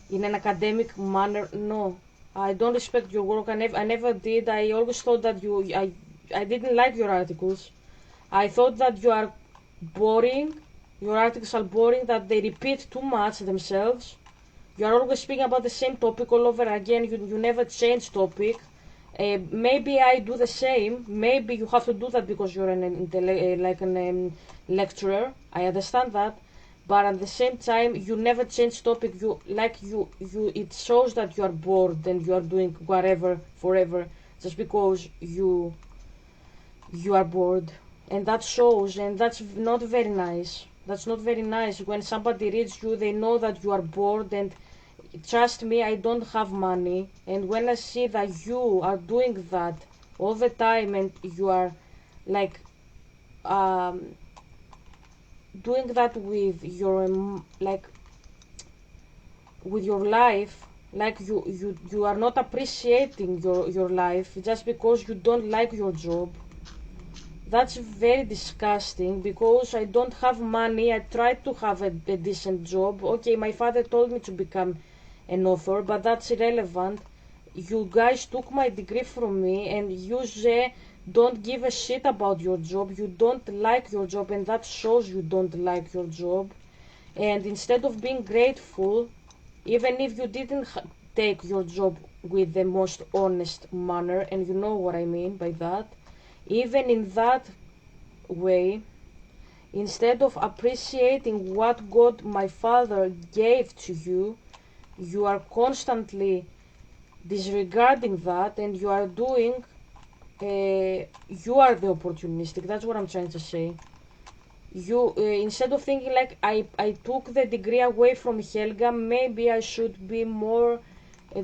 in an academic manner? No, I don't respect your work. I never did. I always thought that I didn't like your articles. I thought that you are boring. Your articles are boring, that they repeat too much themselves. You are always speaking about the same topic all over again. You never change topic. Maybe I do the same. Maybe you have to do that because you're an lecturer. I understand that, but at the same time, you never change topic. It shows that you are bored and you are doing whatever forever just because you are bored, and that shows, and that's not very nice. That's not very nice. When somebody reads you, they know that you are bored, and trust me, I don't have money, and when I see that you are doing that all the time and you are like doing that with your with your life, like you are not appreciating your life just because you don't like your job. That's very disgusting, because I don't have money. I tried to have a decent job. Okay, my father told me to become an author, but that's irrelevant. You guys took my degree from me, and you don't give a shit about your job. You don't like your job, and that shows you don't like your job. And instead of being grateful, even if you didn't take your job with the most honest manner, and you know what I mean by that, even in that way, instead of appreciating what God, my Father, gave to you, you are constantly disregarding that, and you are doing, you are the opportunistic. That's what I'm trying to say. You instead of thinking like, I took the degree away from Helga, maybe I should be more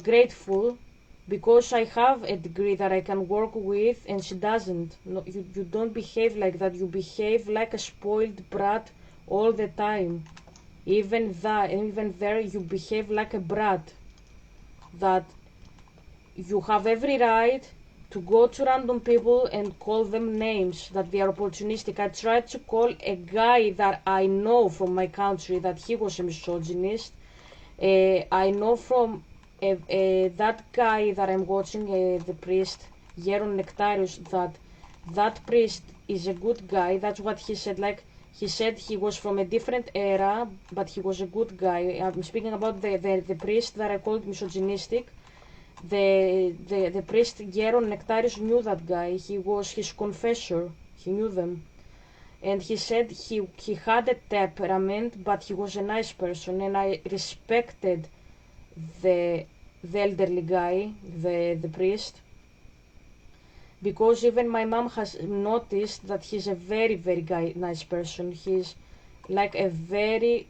grateful because I have a degree that I can work with and she doesn't. No, you don't behave like that. You behave like a spoiled brat all the time. Even there you behave like a brat, that you have every right to go to random people and call them names, that they are opportunistic. I tried to call a guy that I know from my country that he was a misogynist. I know from that guy that I'm watching, the priest, Geron Nectarius, that priest is a good guy. That's what he said. Like, he said he was from a different era, but he was a good guy. I'm speaking about the priest that I called misogynistic. The priest Geron Nectarius knew that guy. He was his confessor. He knew them. And he said he had a temperament, but he was a nice person, and I respected the elderly guy, the priest, because even my mom has noticed that he's a very nice person. He's like a very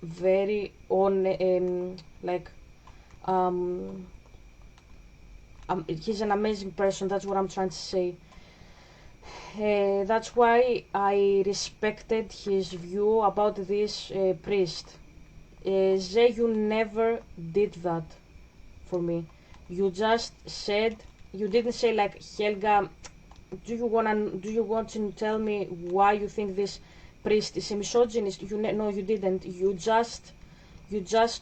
he's an amazing person. That's what I'm trying to say. That's why I respected his view about this priest. You never did that for me. You just said, you didn't say like, Helga, do you want to tell me why you think this priest is a misogynist? No, you didn't. You just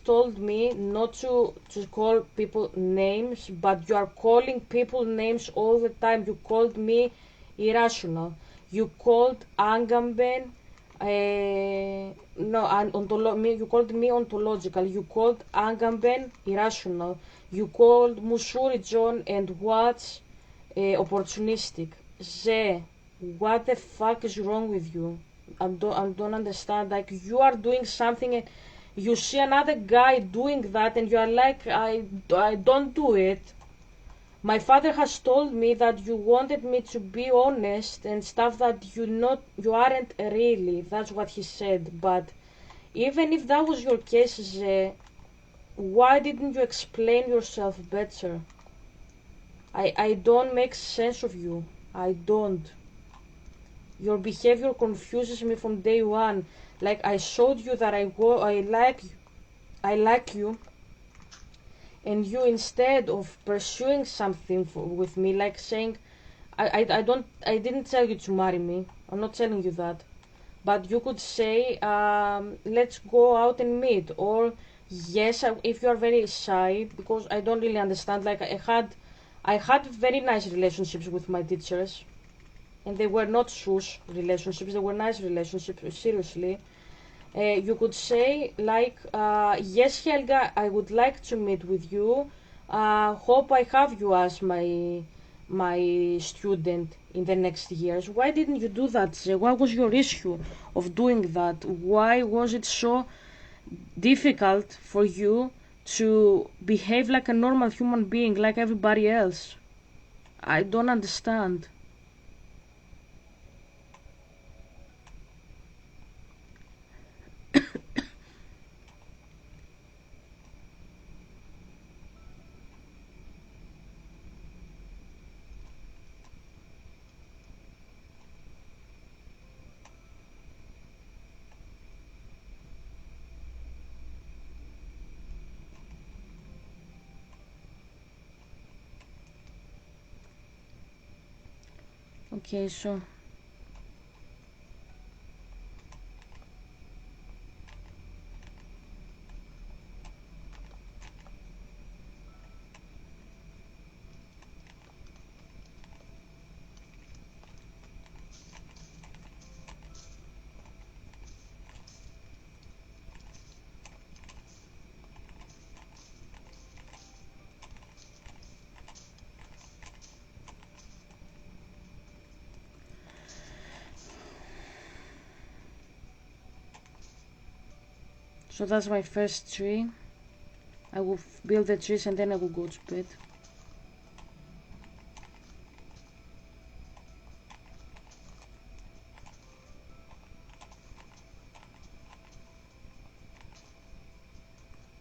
told me not to call people names, but you are calling people names all the time. You called me irrational. You called Agamben, you called me ontological. You called Agamben irrational. You called Musuri John and Watts opportunistic. What the fuck is wrong with you? I don't understand. Like, you are doing something and you see another guy doing that and you are like, I don't do it. My father has told me that you wanted me to be honest and stuff that you aren't really. That's what he said. But even if that was your case, why didn't you explain yourself better? I don't make sense of you. I don't. Your behavior confuses me from day one. Like I showed you that I like you, and you, instead of pursuing something with me, like saying, I didn't tell you to marry me. I'm not telling you that. But you could say, let's go out and meet. Or, yes, if you are very shy, because I don't really understand. Like, I had very nice relationships with my teachers. And they were not shush relationships, they were nice relationships, seriously. You could say, like, yes, Helga, I would like to meet with you. Hope I have you as my student in the next years. Why didn't you do that? What was your issue of doing that? Why was it so difficult for you to behave like a normal human being, like everybody else? I don't understand. Okay, so so that's my first tree. I will build the trees and then I will go to bed.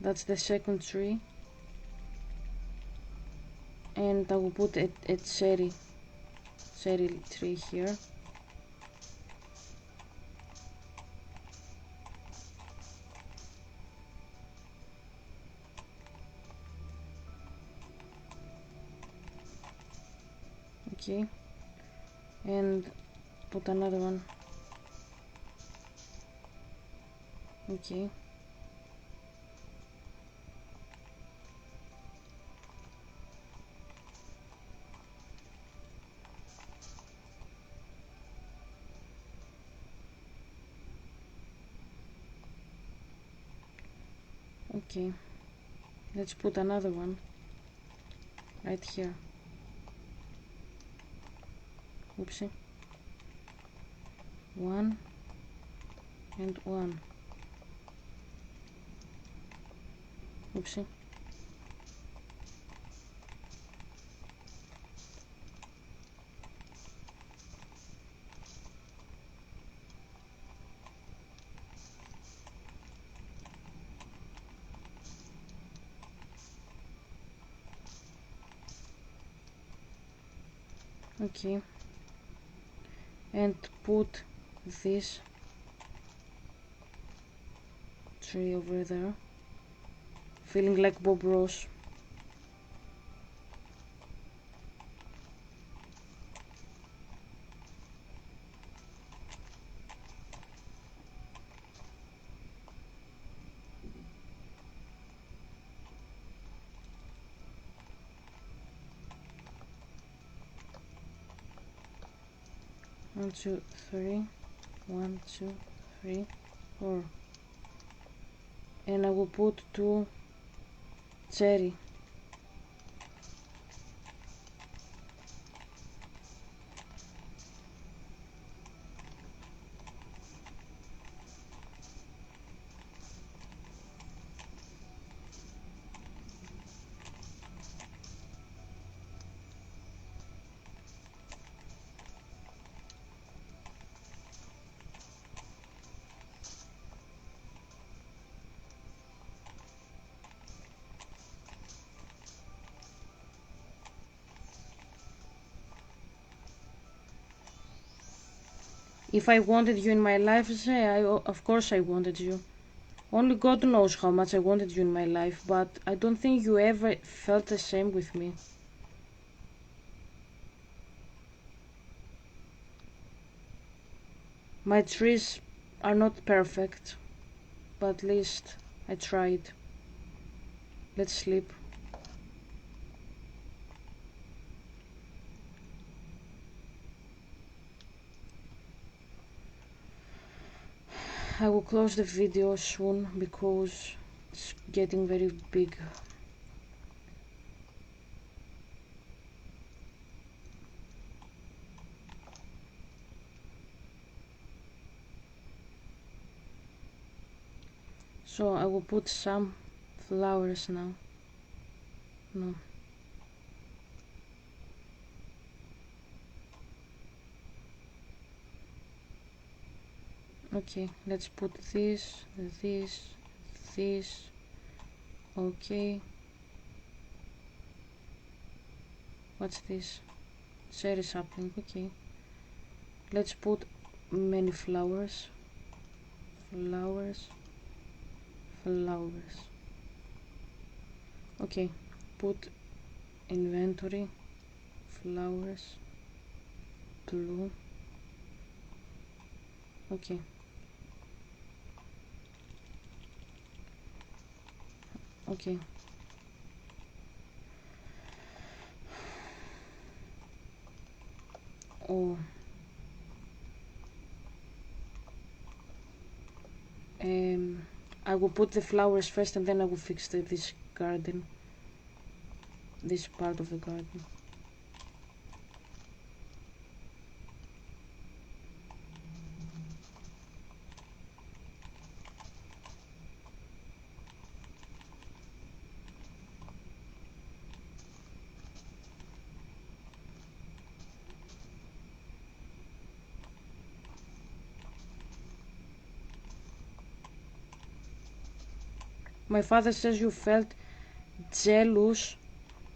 That's the second tree. And I will put a cherry tree here. Okay. And put another one. Okay. Okay. Let's put another one right here. Oopsie. One and one. Oopsie. Okay. And put this tree over there. Feeling like Bob Ross. One, two, three. 1, 2, 3, 4. And I will put 2 cherry. If I wanted you in my life, of course I wanted you. Only God knows how much I wanted you in my life, but I don't think you ever felt the same with me. My trees are not perfect, but at least I tried. Let's sleep. I will close the video soon because it's getting very big. So I will put some flowers now. No. Okay, let's put this. Okay. What's this? Cherry sapling. Okay. Let's put many flowers. Flowers. Okay. Put inventory. Flowers. Blue. Okay. Okay. Oh. I will put the flowers first and then I will fix this garden. This part of the garden. My father says you felt jealous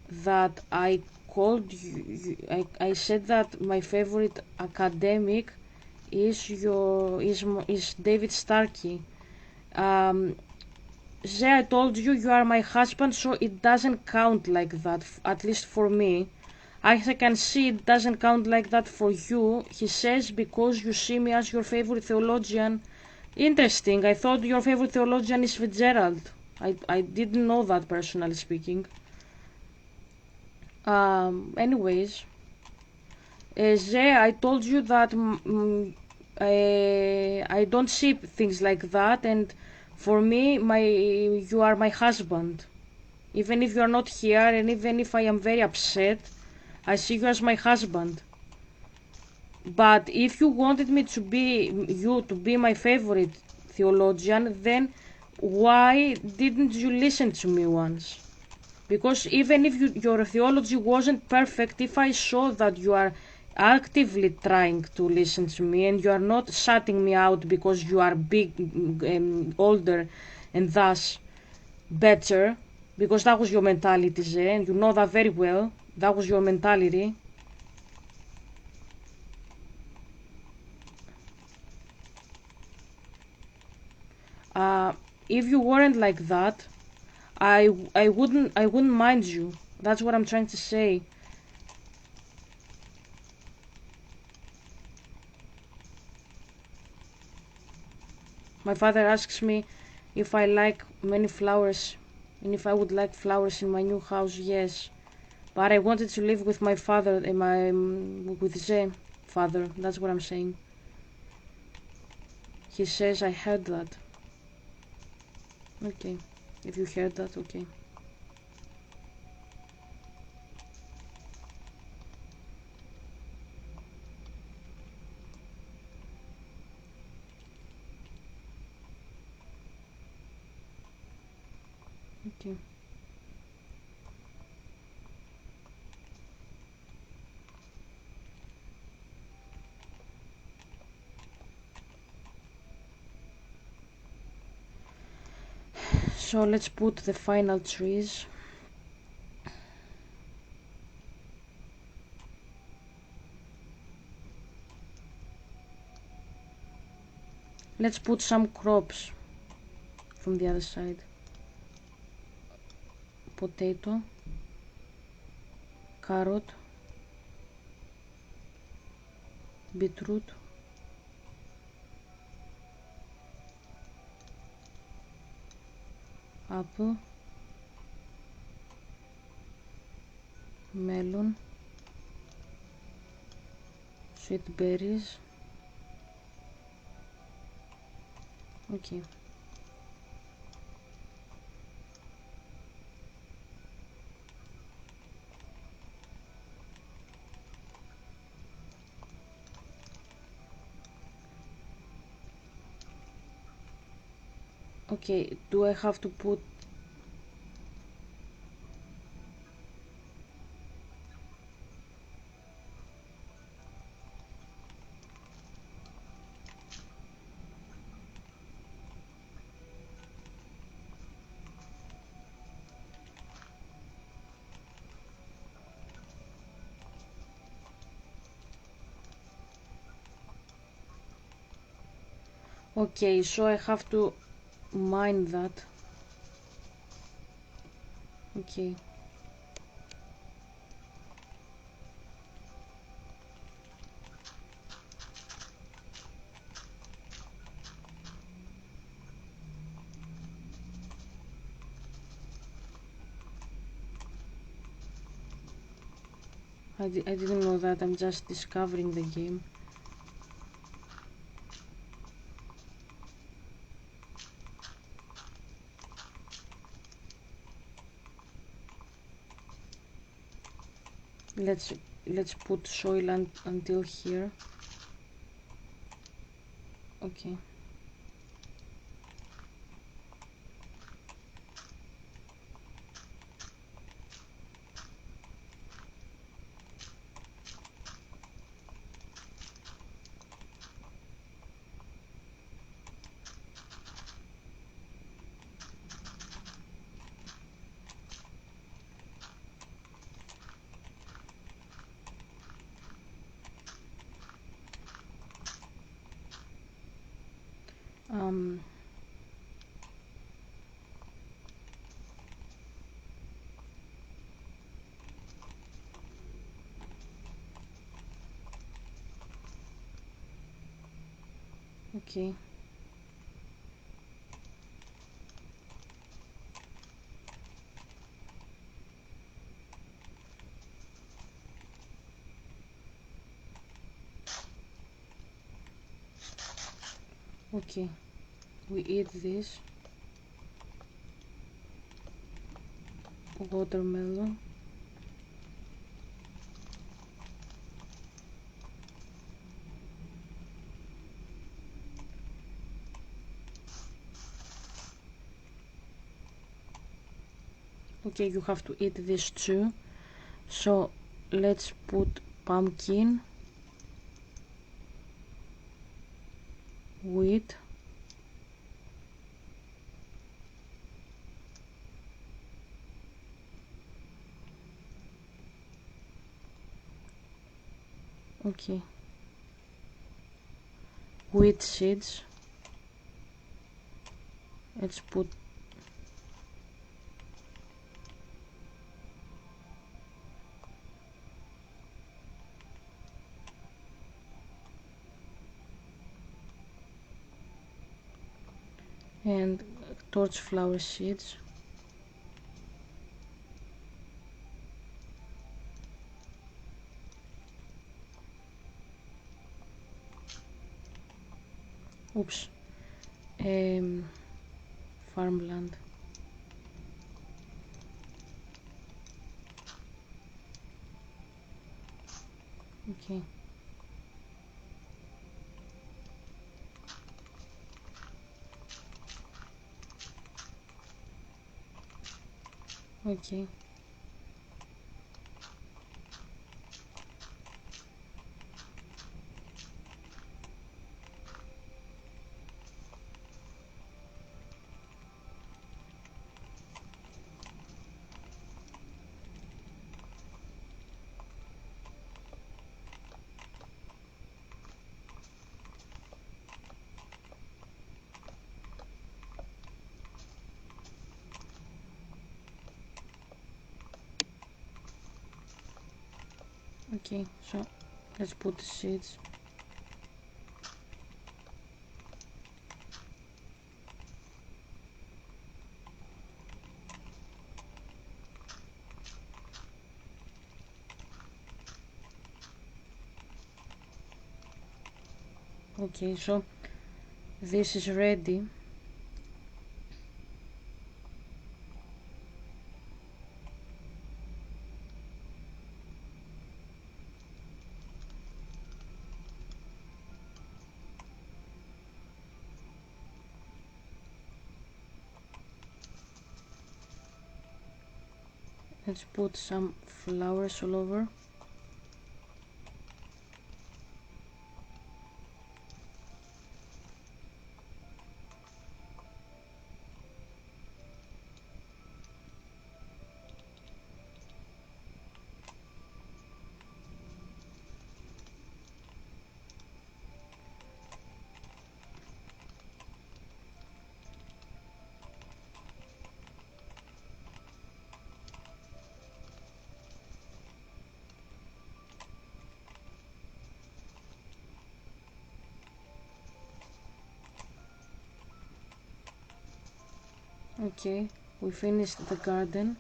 that I called you. I said that my favorite academic is David Starkey. I told you you are my husband, so it doesn't count like that. At least for me, as I can see, it doesn't count like that for you. He says because you see me as your favorite theologian. Interesting. I thought your favorite theologian is Fitzgerald. I didn't know that, personally speaking. Anyways, I told you that I don't see things like that, and for me, you are my husband. Even if you are not here, and even if I am very upset, I see you as my husband. But if you wanted me to be my favorite theologian, then why didn't you listen to me once? Because even if your theology wasn't perfect, if I saw that you are actively trying to listen to me and you are not shutting me out because you are big, older, and thus better, because that was your mentality, and you know that very well, that was your mentality. If you weren't like that, I wouldn't mind you. That's what I'm trying to say. My father asks me if I like many flowers and if I would like flowers in my new house. Yes, but I wanted to live with my father and with Ze father. That's what I'm saying. He says I heard that. Okay, if you heard that, okay. Okay. So let's put the final trees. Let's put some crops from the other side. Potato, carrot, beetroot, apple, melon, sweet berries. Okay. Okay, do I have to put okay, so I have to mine that. Okay. I didn't know that. I'm just discovering the game. Let's put soil until here. Okay. Okay. Okay. We eat this. Watermelon. Okay, you have to eat this too. So let's put pumpkin, wheat, okay, wheat seeds. Let's put and torch flower seeds. Oops. Farmland. Okay. Okay. Okay, so let's put the seeds. Okay, so this is ready. Let's put some flowers all over. Okay, we finished the garden.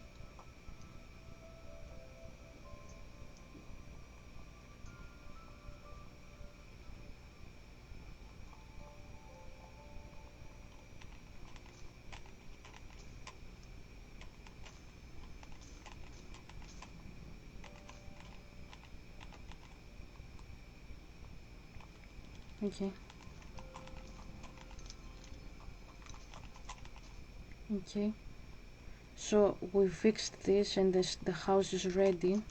Okay. Okay. So we fixed this and the house is ready.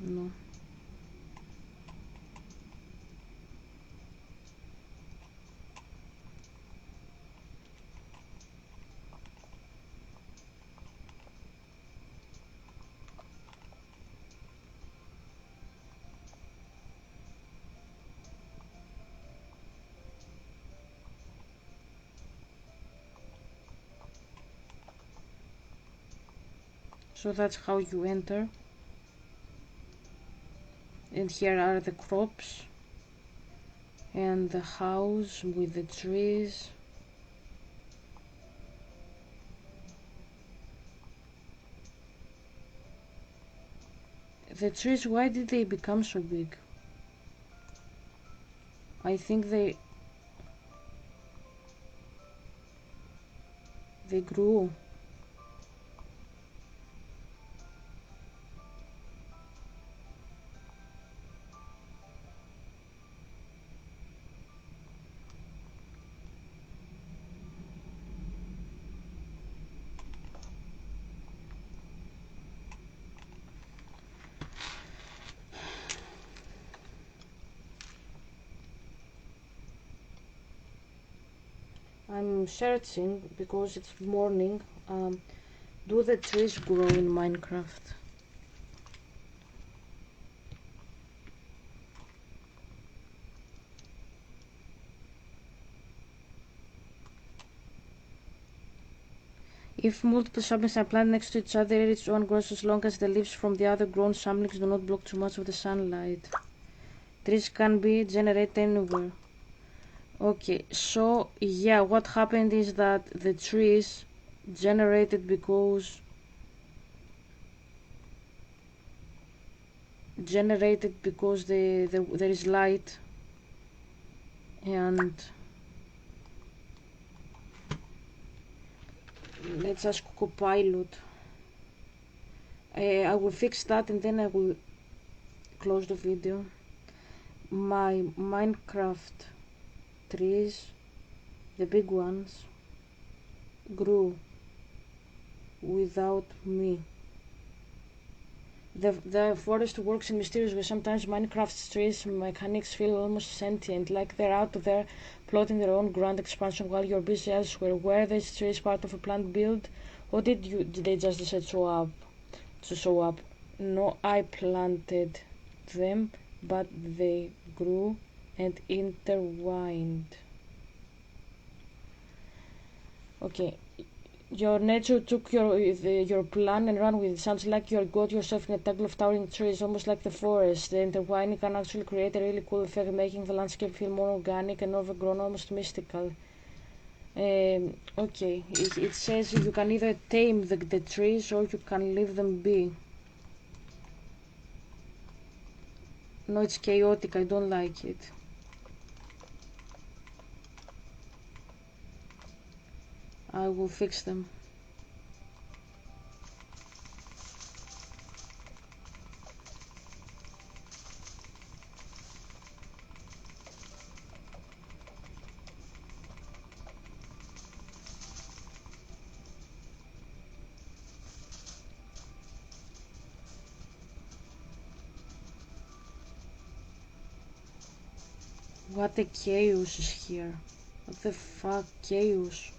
No. So that's how you enter. And here are the crops and the house with the trees. The trees, why did they become so big? I think they grew. I'm searching because it's morning. Do the trees grow in Minecraft? If multiple saplings are planted next to each other, each one grows as long as the leaves from the other grown saplings do not block too much of the sunlight. Trees can be generated anywhere. Okay, so yeah, what happened is that the trees generated because there is light, and let's ask Copilot. I will fix that and then I will close the video. My Minecraft trees, the big ones, grew without me. The forest works in mysterious ways. Sometimes Minecraft's trees mechanics feel almost sentient, like they're out there plotting their own grand expansion while you're busy elsewhere. Were these trees part of a planned build, or did they just decide to show up? No, I planted them, but they grew and intertwined. Okay. Your nature took your plan and ran with it. Sounds like you got yourself in a tangle of towering trees, almost like the forest. The intertwining can actually create a really cool effect, making the landscape feel more organic and overgrown, almost mystical. Okay, it says you can either tame the trees or you can leave them be. No, it's chaotic. I don't like it. I will fix them. What the chaos is here? What the fuck chaos?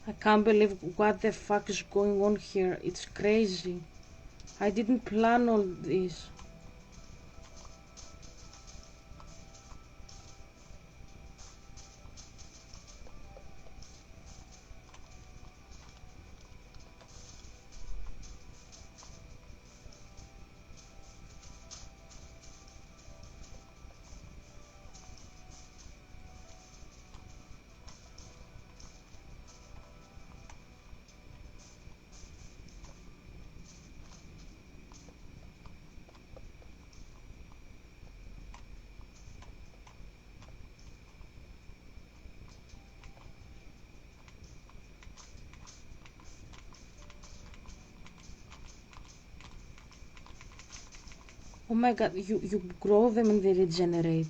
I can't believe what the fuck is going on here. It's crazy. I didn't plan all this. Oh my god, you grow them and they regenerate.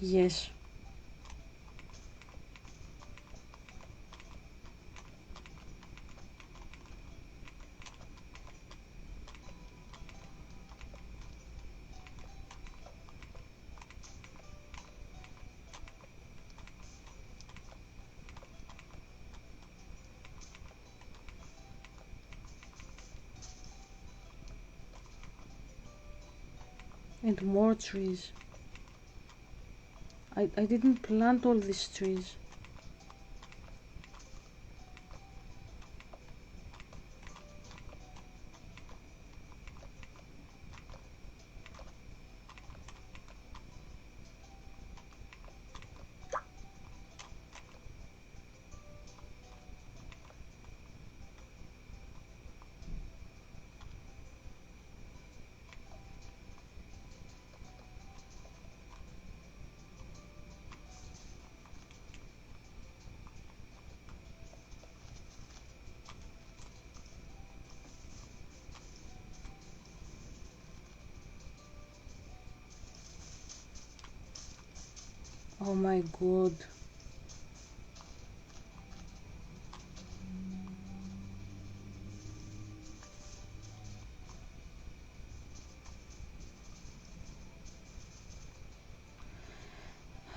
Yes. And more trees. I didn't plant all these trees. Oh my god.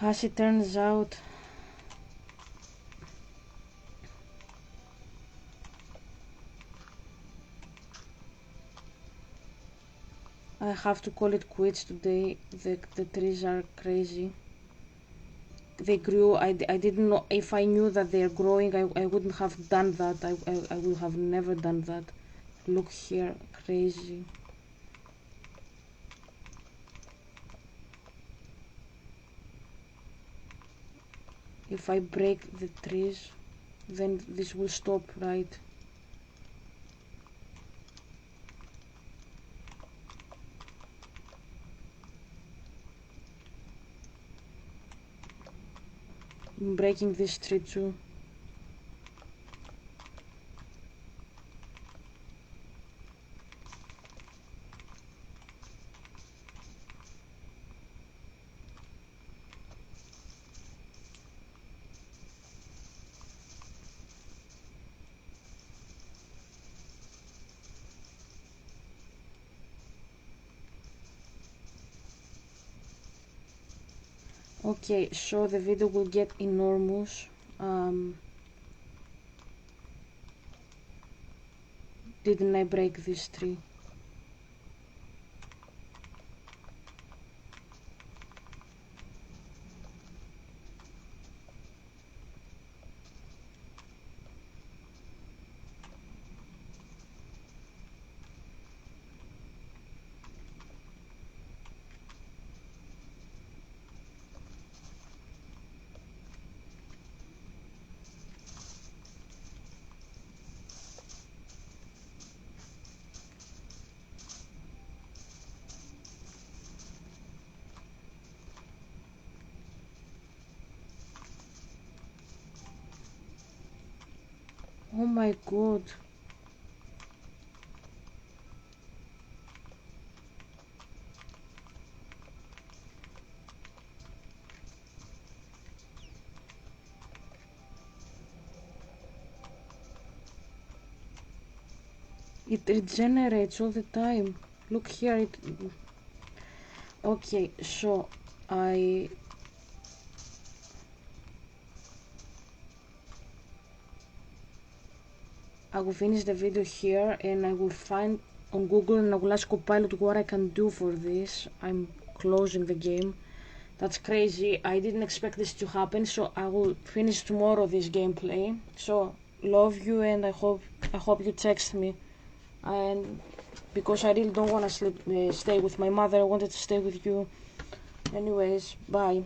As it turns out, I have to call it quits today. The trees are crazy. They grew. I didn't know. If I knew that they're growing, I wouldn't have done that. I would have never done that. Look here, crazy. If I break the trees, then this will stop, right? I'm breaking this tree too. Okay, so the video will get enormous. Didn't I break this tree? Oh my god. It regenerates all the time. Look here, it... Okay, so I will finish the video here and I will find on Google and I will ask Copilot what I can do for this. I'm closing the game. That's crazy. I didn't expect this to happen, so I will finish tomorrow this gameplay. So love you and I hope you text me. And because I really don't want to stay with my mother, I wanted to stay with you. Anyways, bye.